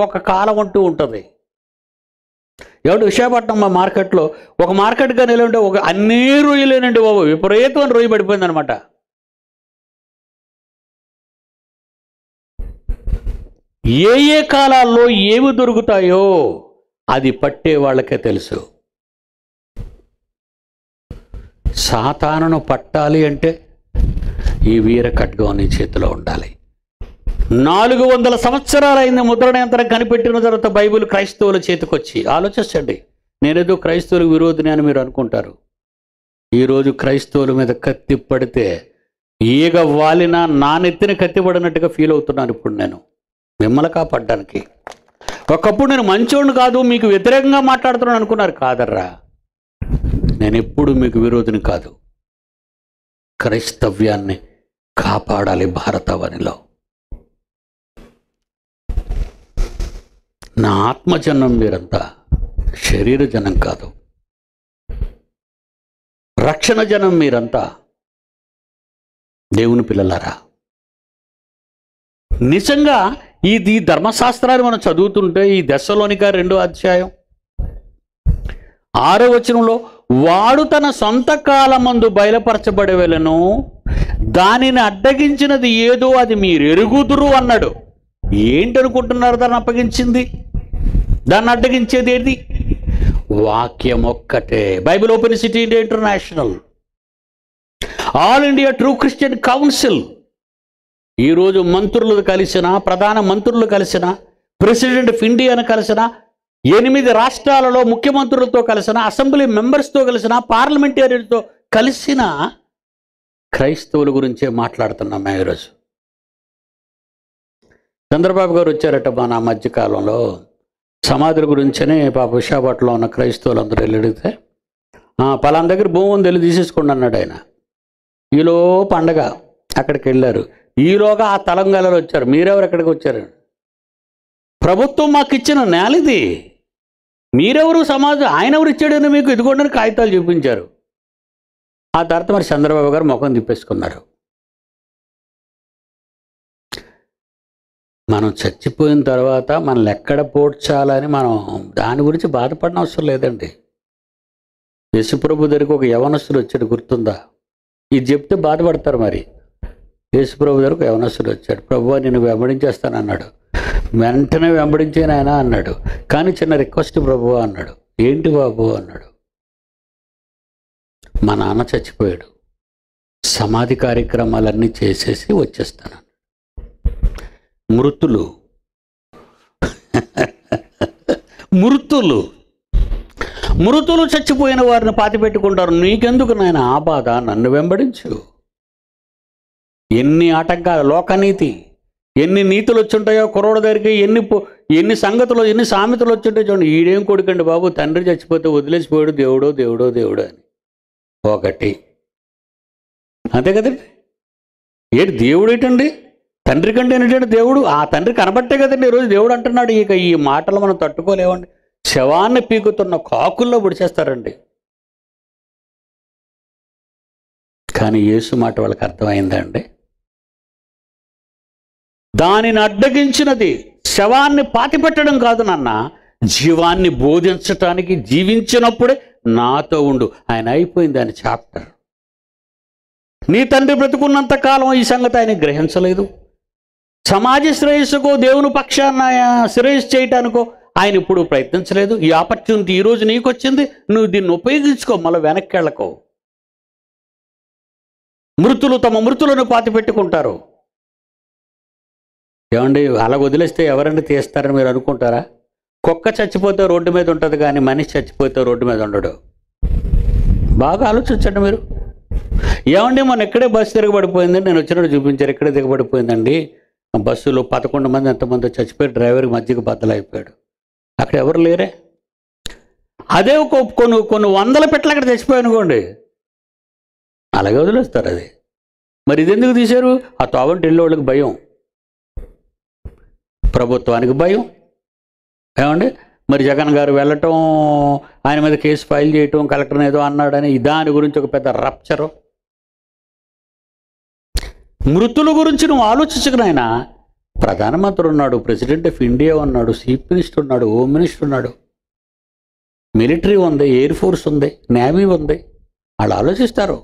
ఒక కాలం అంటూ ఉంటుంది. ఎవడు విశాఖపట్నం మా మార్కెట్లో ఒక మార్కెట్ కానీ వెళ్ళంటే ఒక అన్ని రొయ్యలేనండి బాబు, విపరీతమైన రొయ్య పడిపోయింది అనమాట. ఏ కాలాల్లో ఏవి దొరుకుతాయో అది పట్టే వాళ్ళకే తెలుసు. సాతానును పట్టాలి అంటే ఈ వీర ఖడ్గం నీ చేతిలో ఉండాలి. 400 సంవత్సరాలైంది ముద్రణ యంత్రం కనిపెట్టిన తర్వాత బైబిల్ క్రైస్తవుల చేతికొచ్చి. ఆలోచించండి. నేనేదో క్రైస్తవులకు విరోధిని అని మీరు అనుకుంటారు. ఈరోజు క్రైస్తవుల మీద కత్తి పడితే ఈగ వాలినా నా నెత్తిన కత్తి పడినట్టుగా ఫీల్ అవుతున్నాను ఇప్పుడు నేను మిమ్మల్ని కాపాడడానికి. ఒకప్పుడు నేను మంచోడిని కాదు, మీకు వ్యతిరేకంగా మాట్లాడుతున్నాను అనుకున్నారు. కాదర్రా, నేను ఎప్పుడు మీకు విరోధిని కాదు. క్రైస్తవ్యాన్ని కాపాడాలి భారతవనిలో. నా ఆత్మజనం మీరంతా, శరీర జనం కాదు. రక్షణ జనం మీరంతా, దేవుని పిల్లలారా. నిజంగా ఈ ధర్మశాస్త్రాన్ని మనం చదువుతుంటే ఈ దశలోనిక 2వ అధ్యాయం 6వ వచనంలో వాడు తన సొంత కాలమందు బయలుపరచబడవలెను, దానిని అడ్డగించినది ఏదో అది మీరు ఎరుగుదురు అన్నాడు. ఏంటనుకుంటున్నారు దాన్ని అప్పగించింది? దాన్ని అడ్డగించేది ఏంటి? వాక్యం ఒక్కటే. Bible open city India international, all India true Christian council. ఈరోజు మంత్రులు కలిసిన, ప్రధాన మంత్రులు కలిసిన, ప్రెసిడెంట్ ఆఫ్ ఇండియాను కలిసిన, 8 రాష్ట్రాలలో ముఖ్యమంత్రులతో కలిసిన, అసెంబ్లీ మెంబర్స్తో కలిసిన, పార్లమెంటేరియన్తో కలిసిన క్రైస్తవుల గురించే మాట్లాడుతున్నాం మేము ఈరోజు. చంద్రబాబు గారు వచ్చారట మన మధ్యకాలంలో. సమాధుల గురించనే పాప విశాఖపట్నంలో ఉన్న క్రైస్తవులందరూ వెళ్ళి అడిగితే పలానా దగ్గర భూమి ఉంది వెళ్ళి తీసేసుకోండి అన్నాడు ఆయన. ఈలో పండగ అక్కడికి వెళ్ళారు. ఈలోగా ఆ తెలంగాణలో వచ్చారు. మీరెవరు ఎక్కడికి వచ్చారు? ప్రభుత్వం మాకు ఇచ్చిన నేలది, మీరెవరు? సమాజం ఆయన ఎవరు ఇచ్చాడని మీకు ఇదిగోండి కాగితాలు చూపించారు. ఆ తర్వాత మరి చంద్రబాబు గారు ముఖం తిప్పేసుకున్నారు. మనం చచ్చిపోయిన తర్వాత మనల్ని ఎక్కడ పోడ్చాలని మనం దాని గురించి బాధపడిన అవసరం లేదండి. యేసుప్రభు దగ్గరికి ఒక యవనస్తుడు వచ్చాడు, గుర్తుందా? ఇది చెప్తే బాధపడతారు. మరి యేసుప్రభు దగ్గరకు యవనస్తుడు వచ్చాడు. ప్రభువా నిన్ను వెంబడించేస్తానన్నాడు. వెంటనే వెంబడించాను ఆయన అన్నాడు. కానీ చిన్న రిక్వెస్ట్ ప్రభువా అన్నాడు. ఏంటి బాబు అన్నాడు. మా నాన్న చచ్చిపోయాడు, సమాధి కార్యక్రమాలన్నీ చేసేసి వచ్చేస్తాను. మృతులు మృతులు చచ్చిపోయిన వారిని పాతిపెట్టుకుంటారు. నీకెందుకు నాయన ఆ బాధ? నన్ను వెంబడించు. ఎన్ని ఆటంకాలు, లోకనీతి, ఎన్ని నీతులు వచ్చుంటాయో కుర్రోడు దగ్గరికి, ఎన్ని సంగతులు, ఎన్ని సామెతలు వచ్చుంటాయో చూడండి. ఈడేం కొడుకండి బాబు, తండ్రి చచ్చిపోతే వదిలేసిపోయాడు, దేవుడో దేవుడో దేవుడో అని ఒకటి. అంతే కదండి. ఏంటి దేవుడు ఏంటండి? తండ్రి కంటే ఏంటంటే దేవుడు. ఆ తండ్రి కనబట్టే కదండి ఈరోజు దేవుడు అంటున్నాడు. ఇక ఈ మాటలు మనం తట్టుకోలేవండి. శవాన్ని పీకుతున్న కాకుల్లో పొడిచేస్తారండి. కానీ యేసు మాట వాళ్ళకి అర్థమైందండి. దానిని అడ్డగించినది శవాన్ని పాతిపెట్టడం కాదు నాన్న, జీవాన్ని బోధించటానికి. జీవించినప్పుడే నాతో ఉండు. ఆయన అయిపోయింది ఆయన చాప్టర్. నీ తండ్రి బ్రతుకున్నంత కాలం ఈ సంగతి ఆయన గ్రహించలేదు. సమాజ శ్రేయస్సుకో, దేవుని పక్షాన శ్రేయస్సు చేయటానికో ఆయన ఇప్పుడు ప్రయత్నించలేదు. ఈ ఆపర్చునిటీ ఈరోజు నీకు వచ్చింది, నువ్వు దీన్ని ఉపయోగించుకో, మళ్ళీ వెనక్కి వెళ్ళకో. మృతులు తమ మృతులను పాతి పెట్టుకుంటారు. ఏమండి, అలా వదిలేస్తే ఎవరండి తీస్తారని మీరు అనుకుంటారా? కుక్క చచ్చిపోతే రోడ్డు మీద ఉంటుంది, కానీ మనిషి చచ్చిపోతే రోడ్డు మీద ఉండడు. బాగా ఆలోచించండి మీరు. ఏమండి మొన్న ఎక్కడే బస్సు తిరగబడిపోయిందండి, నేను వచ్చినట్టు చూపించారు, ఎక్కడే దిగబడిపోయిందండి, బస్సులో 11 మంది ఎంతమంది చచ్చిపోయి డ్రైవర్కి మధ్యకి బద్దలైపోయాడు. అక్కడ ఎవరు లేరే. అదే కొన్ని వందల పెట్టలు అక్కడ చచ్చిపోయాయి అనుకోండి, అలాగే వదిలేస్తారు అది. మరి ఇది ఎందుకు తీశారు? ఆ తోవంటి ఇళ్ళ వాళ్ళకి భయం, ప్రభుత్వానికి భయం. ఏమండి మరి జగన్ గారు వెళ్ళటం, ఆయన మీద కేసు ఫైల్ చేయటం, కలెక్టర్ని ఏదో అన్నాడని దాని గురించి ఒక పెద్ద రప్చరు. మృతుల గురించి నువ్వు ఆలోచించకు నాయన. ప్రధానమంత్రి ఉన్నాడు, ప్రెసిడెంట్ ఆఫ్ ఇండియా ఉన్నాడు, చీఫ్ మినిస్టర్ ఉన్నాడు, హోమ్ మినిస్టర్ ఉన్నాడు, మిలిటరీ ఉంది, ఎయిర్ ఫోర్స్ ఉంది, నేవీ ఉంది. వాళ్ళు ఆలోచిస్తారు.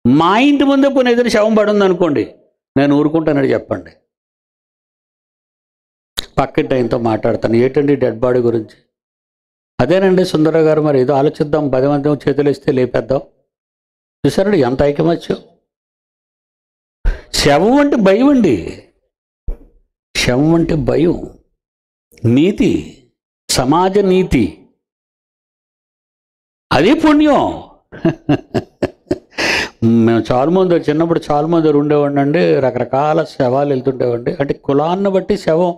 మా ఇంటి ముందే పోనీ ఏదైనా శవం పడుంది అనుకోండి, నేను ఊరుకుంటానని చెప్పండి. పక్కింటి ఆయనతో మాట్లాడతాను, ఏంటండి డెడ్ బాడీ గురించి. అదేనండి సుందరరావు గారు, మరి ఏదో ఆలోచిద్దాం, 10 మంది చేతులు ఇస్తే లేపేద్దాం. చూసారండి ఎంత ఐకమత్యం. శవం అంటే భయం అండి, శవం అంటే భయం. నీతి, సమాజ నీతి, అది పుణ్యం. మేము చాలామంది చిన్నప్పుడు చాలామంది ఉండేవాడిని అండి, రకరకాల శవాలు వెళ్తుండేవండి. అంటే కులాన్ని బట్టి శవం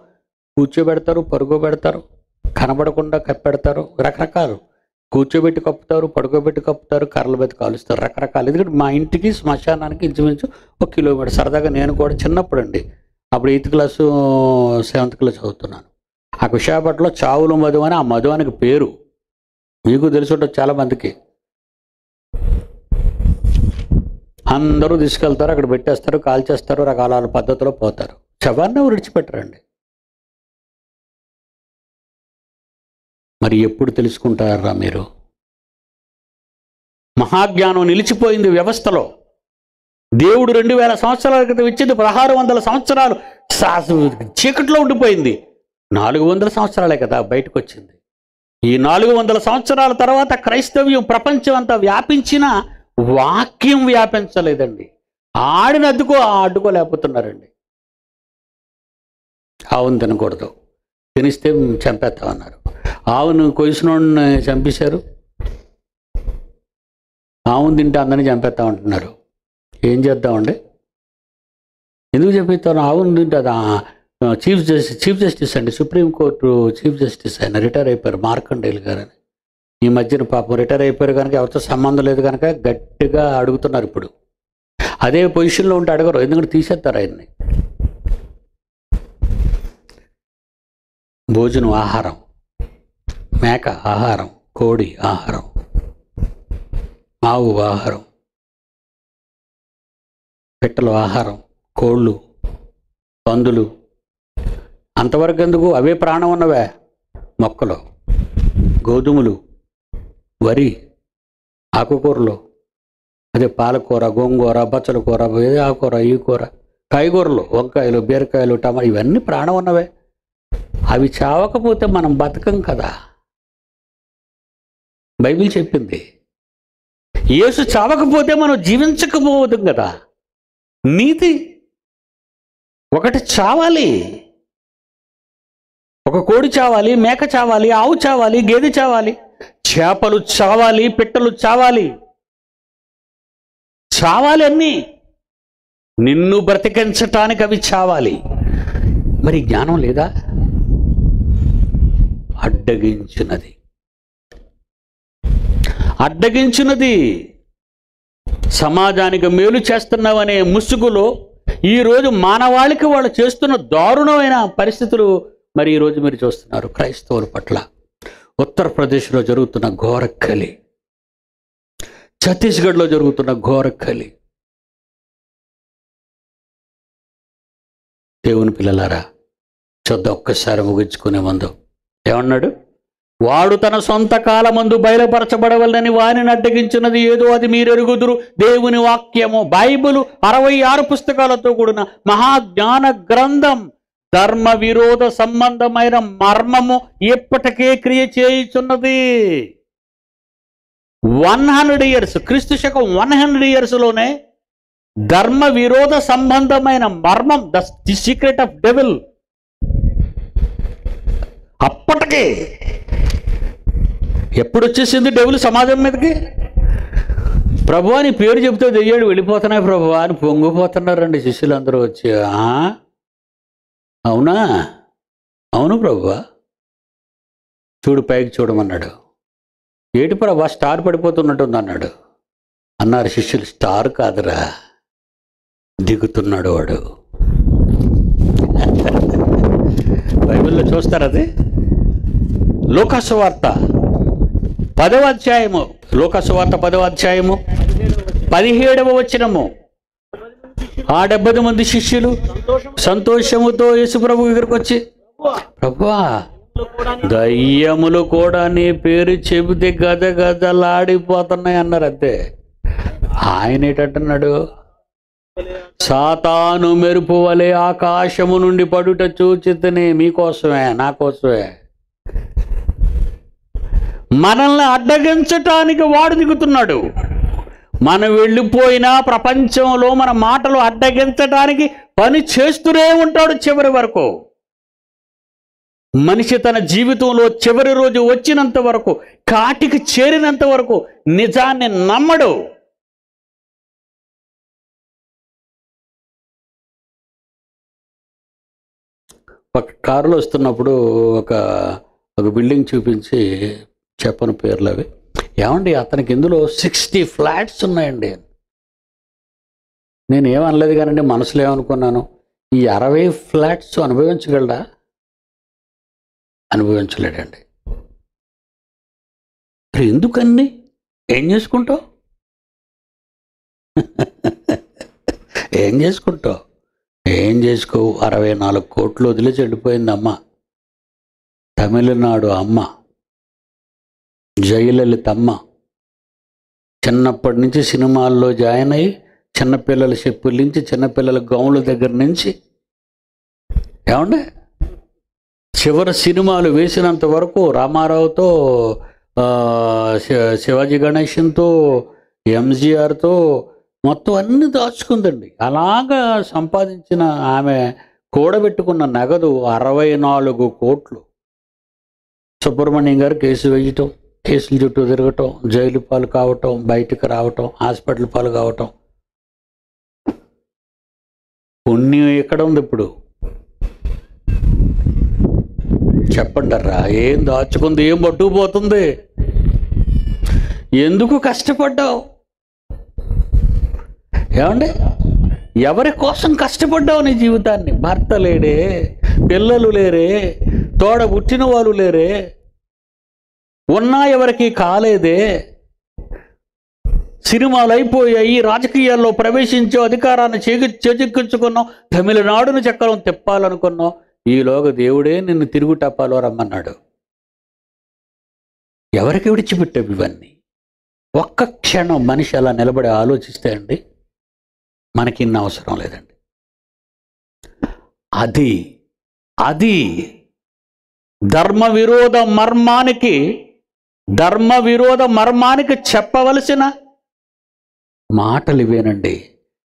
కూర్చోబెడతారు, పడుకోబెడతారు, కనబడకుండా కప్పెడతారు, రకరకాలు. కూర్చోబెట్టి కప్పుతారు, పడుకోబెట్టి కప్పుతారు, కర్రలు పెట్టి కాలుస్తారు, రకరకాలు. ఎందుకంటే మా ఇంటికి శ్మశానానికి ఇంచుమించు 1 కిలోమీటర్. సరదాగా నేను కూడా చిన్నప్పుడు అండి, అప్పుడు 8th క్లాసు 7th క్లాస్ చదువుతున్నాను. ఆ విశాఖపట్నంలో చావుల మధు అని, ఆ మధువానికి పేరు మీకు తెలిసి ఉంటుంది చాలామందికి. అందరూ తీసుకెళ్తారు, అక్కడ పెట్టేస్తారు, కాల్చేస్తారు, రకాల పద్ధతిలో పోతారు. శవాన్ని విడిచిపెట్టరండి. మరి ఎప్పుడు తెలుసుకుంటారా మీరు? మహాజ్ఞానం నిలిచిపోయింది వ్యవస్థలో. దేవుడు 2000 సంవత్సరాల క్రితం ఇచ్చింది 1600 సంవత్సరాలు చీకట్లో ఉండిపోయింది. 400 సంవత్సరాలే కదా బయటకు వచ్చింది. ఈ 400 సంవత్సరాల తర్వాత క్రైస్తవ్యం ప్రపంచం అంతా వ్యాపించిన వాక్యం వ్యాపించలేదండి. ఆడిని అడ్డుకోలేకపోతున్నారండి. ఆవును తినకూడదు, తినిస్తే చంపేస్తామన్నారు. ఆవును కొయ్సినోడిని చంపేశారు, ఆవును తింటే అందరినీ చంపేస్తామంటున్నారు. ఏం చేద్దామండి? ఎందుకు చెప్పేస్తాను? ఆవును తింటే చీఫ్ జస్టిస్ అండి, సుప్రీంకోర్టు చీఫ్ జస్టిస్ ఆయన రిటైర్ అయిపోయారు, మార్కండేయులు గారని. ఈ మధ్యన పాపం రిటైర్ అయిపోయారు కనుక ఎవరితో సంబంధం లేదు కనుక గట్టిగా అడుగుతున్నారు. ఇప్పుడు అదే పొజిషన్లో ఉంటే అడగరు, ఎందుకంటే తీసేస్తారు ఆయన్ని. భోజనం ఆహారం, మేక ఆహారం, కోడి ఆహారం, ఆవు ఆహారం, పిట్టలు ఆహారం, కోళ్ళు, పందులు. అంతవరకు ఎందుకు? అవే ప్రాణం ఉన్నవే. మొక్కలు, గోధుమలు, వరి, ఆకుకూరలు, అదే పాలకూర, గోంగూర, బచ్చల కూర, ఆ కూర, ఈ కూర, కాయగూరలు, వంకాయలు, బీరకాయలు, టమాటా, ఇవన్నీ ప్రాణం ఉన్నవే. అవి చావకపోతే మనం బతకం కదా. బైబిల్ చెప్పింది. యేసు చావకపోతే మనం జీవించకపోవద్దు కదా. నీతి ఒకటి చావాలి. ఒక కోడి చావాలి, మేక చావాలి, ఆవు చావాలి, గేదె చావాలి, చేపలు చావాలి, పిట్టలు చావాలి, చావాలి అన్నీ. నిన్ను బ్రతికించటానికి అవి చావాలి. మరి జ్ఞానం లేదా? అడ్డగించినది సమాజానికి మేలు చేస్తున్నావనే ముసుగులో ఈరోజు మానవాళికి వాళ్ళు చేస్తున్న దారుణమైన పరిస్థితులు మరి ఈరోజు మీరు చూస్తున్నారు క్రైస్తవుల పట్ల. ఉత్తరప్రదేశ్లో జరుగుతున్న ఘోరకలి, ఛత్తీస్గఢ్లో జరుగుతున్న ఘోరకలి. దేవుని పిల్లలారా, చూద్దాం ఒక్కసారి ముగించుకునే ముందు ఏమన్నాడు? వాడు తన సొంత కాలమందు బయలుపరచబడవలని వారిని అడ్డగించినది ఏదో అది మీరు ఎరుగుదురు. దేవుని వాక్యము, బైబిలు 66 పుస్తకాలతో కూడిన మహాజ్ఞాన గ్రంథం. ధర్మ విరోధ సంబంధమైన మర్మము ఎప్పటికే క్రియ చేయుచున్నది. 100 years, క్రీస్తు శకం 100 yearsలోనే ధర్మ విరోధ సంబంధమైన మర్మం, ది సీక్రెట్ ఆఫ్ డెవిల్, అప్పటికే ఎప్పుడు వచ్చేసింది డెవిల్ సమాజం మీదకి? ప్రభువా నీ పేరు చెప్తే దెయ్యాలు వెళ్ళిపోతున్నాయి ప్రభువా అని పొంగిపోతున్నారండి శిష్యులందరూ వచ్చి. అవునా? అవును ప్రభువా. చూడు పైకి చూడమన్నాడు. ఏటి ప్రభా స్టార్ పడిపోతున్నట్టుంది అన్నాడు. అన్నారు శిష్యులు, స్టార్ కాదురా, దిగుతున్నాడు వాడు. బైబిల్లో చూస్తారు అది. లూకాసు వార్త 10వ అధ్యాయము, లూకాసు వార్త 10వ అధ్యాయము 17వ వచనము. ఆ 70 మంది శిష్యులు సంతోషముతో యేసు ప్రభు దగ్గరికి వచ్చి, ప్రభువా దయ్యములు కూడా నీ పేరు చెబితే గద గదలాడిపోతున్నాయి అన్నారు. అంతే. ఆయన ఏంటంటున్నాడు? సాతాను మెరుపు వలె ఆకాశము నుండి పడుట చూచితేనే మీకోసమే, నా కోసమే. మనల్ని అడ్డగించటానికి వాడు దిగుతున్నాడు. మనం వెళ్ళిపోయినా ప్రపంచంలో మన మాటలు అడ్డగించటానికి పని చేస్తూనే ఉంటాడు చివరి వరకు. మనిషి తన జీవితంలో చివరి రోజు వచ్చినంత వరకు, కాటికి చేరినంత వరకు నిజాన్ని నమ్మడు. ఒక కారులో వస్తున్నప్పుడు ఒక బిల్డింగ్ చూపించి, చెప్పని పేర్లు అవి, ఏమండి అతనికి ఇందులో 60 ఫ్లాట్స్ ఉన్నాయండి. నేను ఏమనలేదు కానండి, మనసులో ఏమనుకున్నాను, ఈ 60 ఫ్లాట్స్ అనుభవించగలడా? అనుభవించలేడండి. ఎందుకని? ఏం చేసుకుంటావు? ఏం చేసుకుంటావు? ఏం చేసుకోవు. 64 కోట్లు వదిలేసి వెళ్ళిపోయింది అమ్మ. తమిళనాడు అమ్మ, జయలలితమ్మ. చిన్నప్పటి నుంచి సినిమాల్లో జాయిన్ అయ్యి, చిన్నపిల్లల చెప్పుల నుంచి, చిన్నపిల్లల గౌన్ల దగ్గర నుంచి, ఏమండి చివరి సినిమాలు వేసినంత వరకు రామారావుతో, శివాజీ గణేషన్తో, ఎంజీఆర్తో మొత్తం అన్ని దాచుకుందండి. అలాగా సంపాదించిన ఆమె కూడబెట్టుకున్న నగదు 64 కోట్లు. సుబ్రహ్మణ్యం గారు కేసు వేయటం, కేసుల చుట్టూ తిరగటం, జైలు పాలు కావటం, బయటకు రావటం, హాస్పిటల్ పాలు కావటం. పుణ్యం ఎక్కడ ఉంది ఇప్పుడు? చెప్పండర్రా. ఏం దాచుకుంది? ఏం పట్టుకుపోతుంది? ఎందుకు కష్టపడ్డావు? ఏమండి ఎవరి కోసం కష్టపడ్డావు నీ జీవితాన్ని? భర్త లేడే, పిల్లలు లేరే, తోడ పుట్టిన వాళ్ళు లేరే, ఉన్నా ఎవరికి కాలేదే, సినిమాలు అయిపోయాయి, రాజకీయాల్లో ప్రవేశించో, అధికారాన్ని చేజిక్కించుకున్నావు, తమిళనాడును చక్రం తిప్పాలనుకున్నావు. ఈలోగా దేవుడే నిన్ను తిరుగుటప్పాలో రమ్మన్నాడు. ఎవరికి విడిచిపెట్టావు ఇవన్నీ? ఒక్క క్షణం మనిషి అలా నిలబడి ఆలోచిస్తే అండి, మనకి ఇన్ని అవసరం లేదండి. అది ధర్మ విరోధ మర్మానికి చెప్పవలసిన మాటలు ఇవేనండి.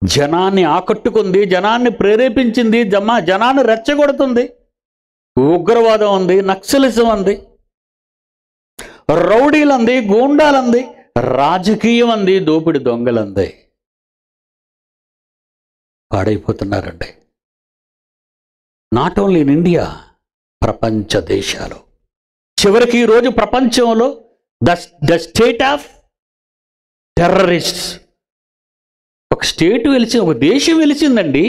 జనాన్ని ఆకట్టుకుంది, జనాన్ని ప్రేరేపించింది, జనాన్ని రెచ్చగొడుతుంది. ఉగ్రవాదం ఉంది, నక్సలిజం ఉంది, రౌడీలంది, గూండాలంది, రాజకీయం అంది, దోపిడి దొంగలంది. పాడైపోతున్నారండి. నాట్ ఓన్లీ ఇన్ ఇండియా, ప్రపంచ దేశాలు. చివరికి ఈరోజు ప్రపంచంలో ద స్టేట్ ఆఫ్ టెర్రరిస్ట్స్, ఒక స్టేట్ వెలిసి, ఒక దేశం వెలిసిందండి.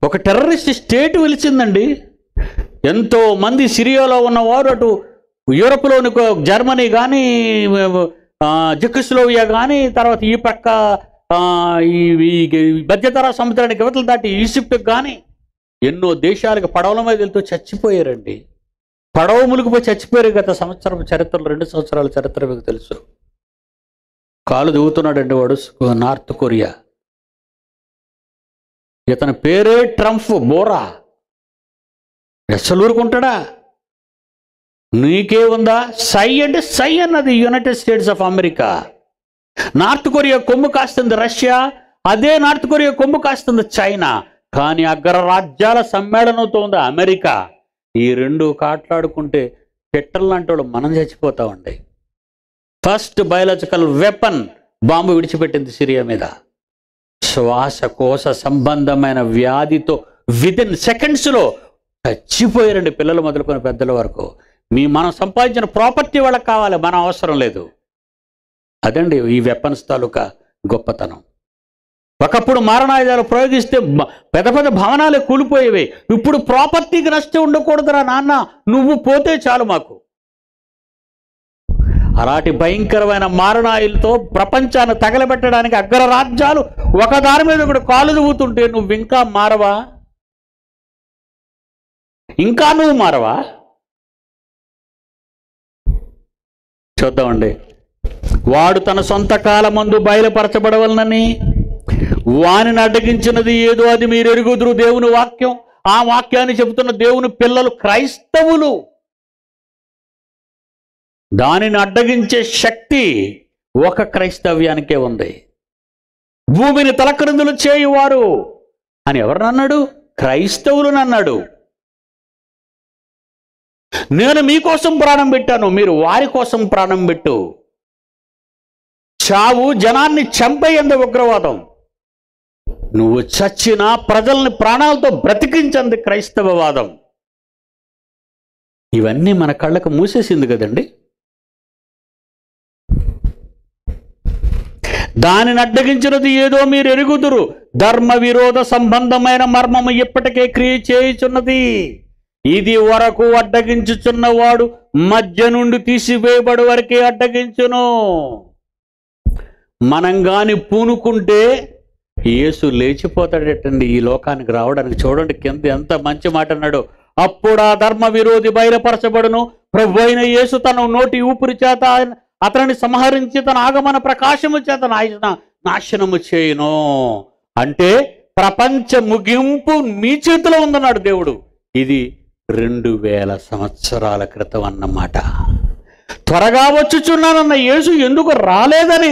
ఒక టెర్రరిస్ట్ స్టేట్ వెలిసిందండి. ఎంతో మంది సిరియాలో ఉన్నవారు అటు యూరోప్లోని జర్మనీ కానీ, జెకోస్లోవియా కానీ, తర్వాత ఈ పక్క ఈ మధ్యధరా సముద్రానికి యువతలు దాటి ఈజిప్ట్కి కానీ ఎన్నో దేశాలకు పడవల మీద వెళ్తూ చచ్చిపోయారండి. పడవ మునిగిపోయి చచ్చిపోయారు. గత సంవత్సరం చరిత్రలో, 2 సంవత్సరాల చరిత్ర మీకు తెలుసు. కాలు దిగుతున్నాడండి వాడు, నార్త్ కొరియా. ఇతని పేరే ట్రంప్. బోరా. ఎస్సలూరుకుంటాడా? నీకే ఉందా? సై అంటే సై అన్నది United States of America. North Korea కొమ్ము కాస్తుంది రష్యా, అదే నార్త్ కొరియా కొమ్ము కాస్తుంది చైనా. కానీ అగ్రరాజ్యాల సమ్మేళనంతో ఉంది అమెరికా. ఈ రెండు కాట్లాడుకుంటే పిట్టలు లాంటి వాళ్ళు మనం చచ్చిపోతామండి. ఫస్ట్ బయాలజికల్ వెపన్ బాంబు విడిచిపెట్టింది సిరియా మీద. శ్వాసకోశ సంబంధమైన వ్యాధితో వితిన్ సెకండ్స్లో చచ్చిపోయారండి, పిల్లలు మొదలుకొని పెద్దల వరకు. మనం సంపాదించిన ప్రాపర్టీ వాళ్ళకి కావాలి, మన అవసరం లేదు. అదండి ఈ వెపన్స్ తాలూకా గొప్పతనం. ఒకప్పుడు మారణాయుధాలు ప్రయోగిస్తే పెద్ద పెద్ద భవనాలే కూలిపోయేవి. ఇప్పుడు ప్రాపర్టీకి నష్టం ఉండకూడదురా నాన్న, నువ్వు పోతే చాలు మాకు. అలాంటి భయంకరమైన మారణాయులతో ప్రపంచాన్ని తగలబెట్టడానికి అగ్రరాజ్యాలు ఒకదాని మీద ఒకటి కాలు దువ్వుతుంటే నువ్వు ఇంకా మారవా? ఇంకా నువ్వు మారవా? చూద్దామండి. వాడు తన సొంత కాలమందు బయలుపరచబడవలనని వానిని అడ్డగించినది ఏదో అది మీరు ఎరుగుదురు. దేవుని వాక్యం. ఆ వాక్యాన్ని చెబుతున్న దేవుని పిల్లలు క్రైస్తవులు. దానిని అడ్డగించే శక్తి ఒక క్రైస్తవ్యానికే ఉంది. భూమిని తలక్రిందులు చేయువారు అని ఎవరినన్నాడు? క్రైస్తవులను అన్నాడు. నేను మీకోసం ప్రాణం పెట్టాను, మీరు వారి కోసం ప్రాణం పెట్టు. చావు జనాన్ని చంపేయంది ఉగ్రవాదం. నువ్వు చచ్చినా ప్రజల్ని ప్రాణాలతో బ్రతికించంది క్రైస్తవవాదం. ఇవన్నీ మన కళ్ళకు మూసేసింది కదండి. దానిని అడ్డగించినది ఏదో మీరు ఎరుగుదురు. ధర్మ విరోధ సంబంధమైన మర్మము ఇప్పటికే క్రియ చేయుచున్నది. ఇది వరకు అడ్డగించుచున్నవాడు మధ్య నుండి తీసివేయబడి వరకే అడ్డగించును. మనం గాని పూనుకుంటే యేసు లేచిపోతాడటండి ఈ లోకానికి రావడానికి. చూడండి కింద ఎంత మంచి మాట అన్నాడు. అప్పుడు ఆ ధర్మ విరోధి బయలుపరచబడును. ప్రభు అయిన యేసు తన నోటి ఊపిరి చేత అతనిని సంహరించి తన ఆగమన ప్రకాశము చేత నాశనము చేయును. అంటే ప్రపంచ ముగింపు మీ చేతిలో ఉందన్నాడు దేవుడు. ఇది 2000 సంవత్సరాల క్రితం అన్నమాట. త్వరగా వచ్చుచున్నానన్న యేసు ఎందుకు రాలేదని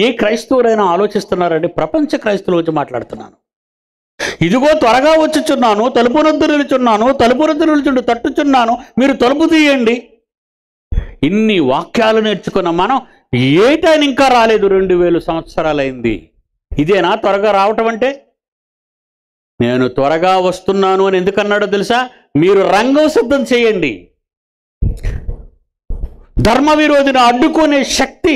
ఏ క్రైస్తవుడైనా ఆలోచిస్తున్నారండి? ప్రపంచ క్రైస్తవుల గురించి మాట్లాడుతున్నాను. ఇదిగో త్వరగా వచ్చుచున్నాను, తలుపునొద్దు నిలుచున్నాను, తలుపునొద్దు నిలుచుండు తట్టుచున్నాను, మీరు తలుపు తీయండి. ఇన్ని వాక్యాలు నేర్చుకున్న మనం ఏటైనా ఇంకా రాలేదు. 2000 సంవత్సరాలైంది. ఇదేనా త్వరగా రావటం అంటే? నేను త్వరగా వస్తున్నాను అని ఎందుకన్నాడో తెలుసా? మీరు రంగం సిద్ధం చేయండి. ధర్మ విరోధిని అడ్డుకునే శక్తి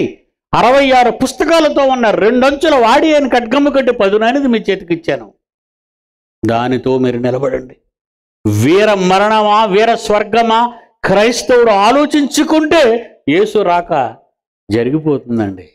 66 పుస్తకాలతో ఉన్న 2 అంచుల వాడి అని ఖడ్గమ్ము కంటే పదునైనది మీ చేతికి ఇచ్చాను. దానితో మీరు నిలబడండి. వీర మరణమా వీర స్వర్గమా క్రైస్తవుడు ఆలోచించుకుంటే యేసు రాక జరిగిపోతుందండి.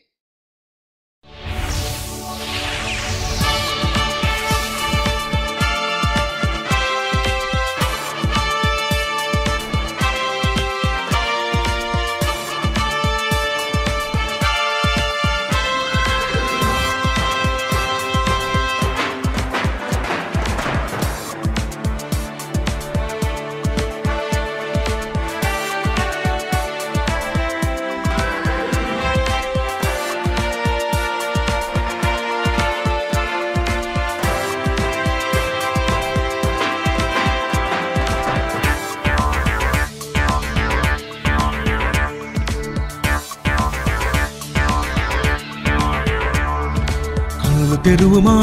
తెరువుమా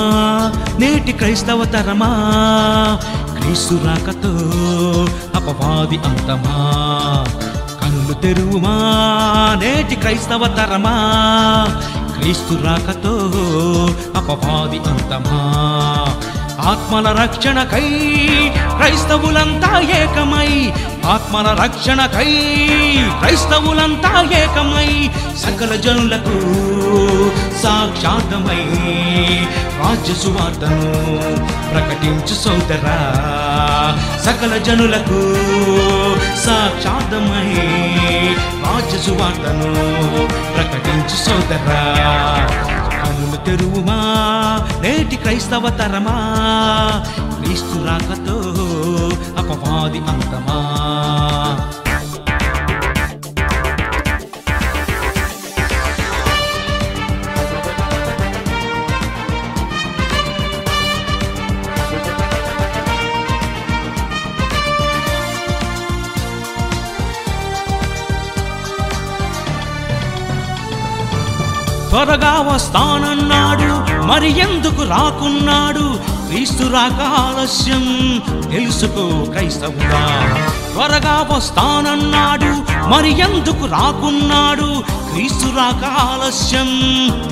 నేటి క్రైస్తవ తరమా, క్రీస్తు రాకతో అపవాది అంతమా. కనులు తెరువుమా నేటి క్రైస్తవ తరమా, క్రీస్తు రాకతో అపవాది అంతమా. ఆత్మల రక్షణకై క్రైస్తవులంతా ఏకమై, ఆత్మల రక్షణకై క్రైస్తవులంతా ఏకమై, సకల జనులకు సాక్షాత్మై రాజ్య సువార్తను ప్రకటించు సోదరా. సకల జనులకు సాక్షాత్మై రాజ్య సువార్తను ప్రకటించు సోదరా. కనులు తెరువుమా నేటి క్రైస్తవ తరమా, క్రీస్తు రాకతో అపవాది అంతమా. త్వరగా వస్తానన్నాడు, మరి ఎందుకు రాకున్నాడు? క్రీస్తు రాక ఆలస్యం, తెలుసుకో క్రైస్తవుడా. త్వరగా వస్తానన్నాడు, మరి ఎందుకు రాకున్నాడు? క్రీస్తు రాక ఆలస్యం,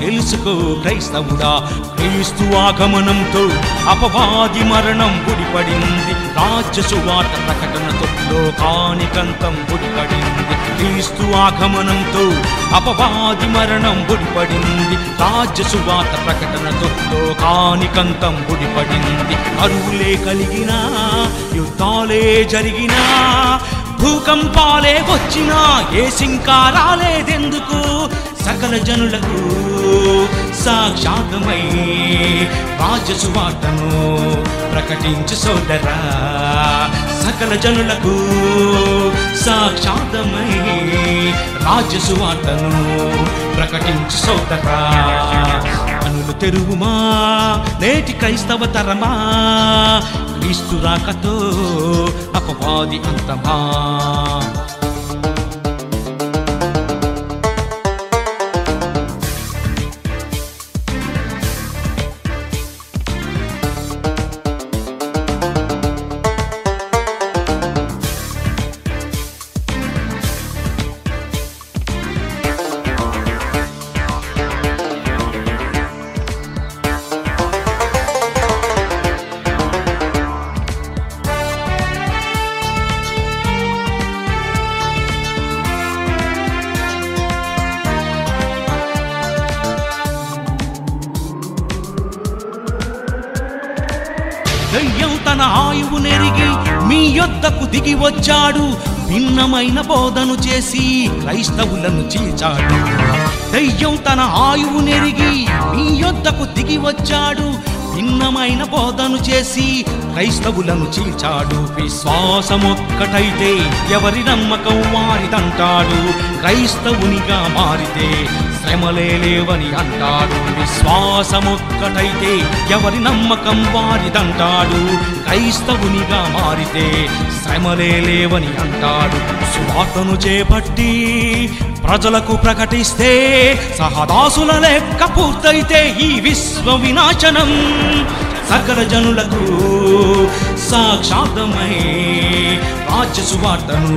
తెలుసుకో క్రైస్తవుడా. క్రీస్తు ఆగమనంతో అపవాది మరణం ముడిపడింది, రాజ్య సువార్త ప్రకటనతో లోకానికంతం ముడిపడింది. క్రీస్తు ఆగమనంతో అపవాది మరణం ముడిపడింది, రాజ్య సువార్త ప్రకటనతో లోకానికంతం ముడిపడింది. కరువులే కలిగినా, యుద్ధాలే జరిగినా, భూకంపాలే వచ్చినా యేసింకా రాలేదెందుకు? సకల జనులకు సాక్షాత్మై రాజ్య సువార్తను ప్రకటించు సోదరా. సకల జనులకు సాక్షాత్మై రాజ్య సువార్తను ప్రకటించు సోదరా. కనులు తెరువుమా నేటి క్రైస్తవ తరమా, క్రీస్తు రాకతో అపవాది అంతమా. దయ్యం తన ఆయువు నెరిగి మీ యొద్దకు దిగి వచ్చాడు, భిన్నమైన బోధను చేసి క్రైస్తవులను చీల్చాడు. దయ్యం తన ఆయువు నెరిగి మీ యొద్దకు దిగి వచ్చాడు, భిన్నమైన బోధను చేసి క్రైస్తవులను చీల్చాడు. విశ్వాసమొక్కటైతే ఎవరి నమ్మకం వారిదంటాడు, క్రైస్తవునిగా మారితే శ్రమలే లేవని అంటాడు. విశ్వాసమొక్కటైతే ఎవరి నమ్మకం వారిదంటాడు, క్రైస్తవునిగా మారితే శ్రమలే లేవని అంటాడు. సువార్తను చేపట్టి ప్రజలకు ప్రకటిస్తే సహదాసుల లెక్క పూర్తయితే ఈ విశ్వ వినాశనం. సకల జనులకు సాక్షాత్మై రాజ్య సువార్తను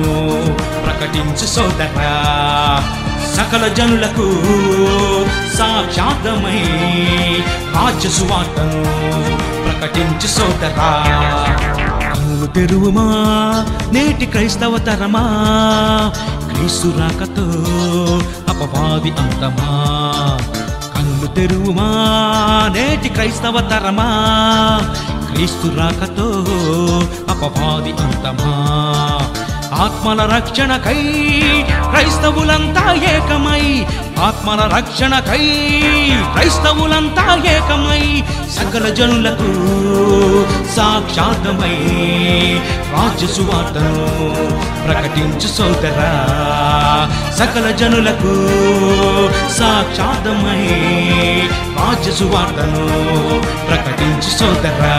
ప్రకటించు సోదరా. సకల జనులకు సాక్షాత్మై రాజ్య సువార్తను ప్రకటించు సోదరా. కనులు తెరువుమా నేటి క్రైస్తవ తరమా, క్రీస్తు రాకతో అపవాది అంతమా. కనులు తెరువుమా నేటి క్రైస్తవ తరమా, క్రీస్తు రాకతో అపవాది అంతమా. ఆత్మల రక్షణకై క్రైస్తవులంతా ఏకమై, ఆత్మల రక్షణకై క్రైస్తవులంతా ఏకమై, సకల జనులకు సాక్షాత్మై రాజ్య సువార్తను ప్రకటించు సోదరా. సకల జనులకు సాక్షాత్మై రాజ్య సువార్తను ప్రకటించు సోదరా.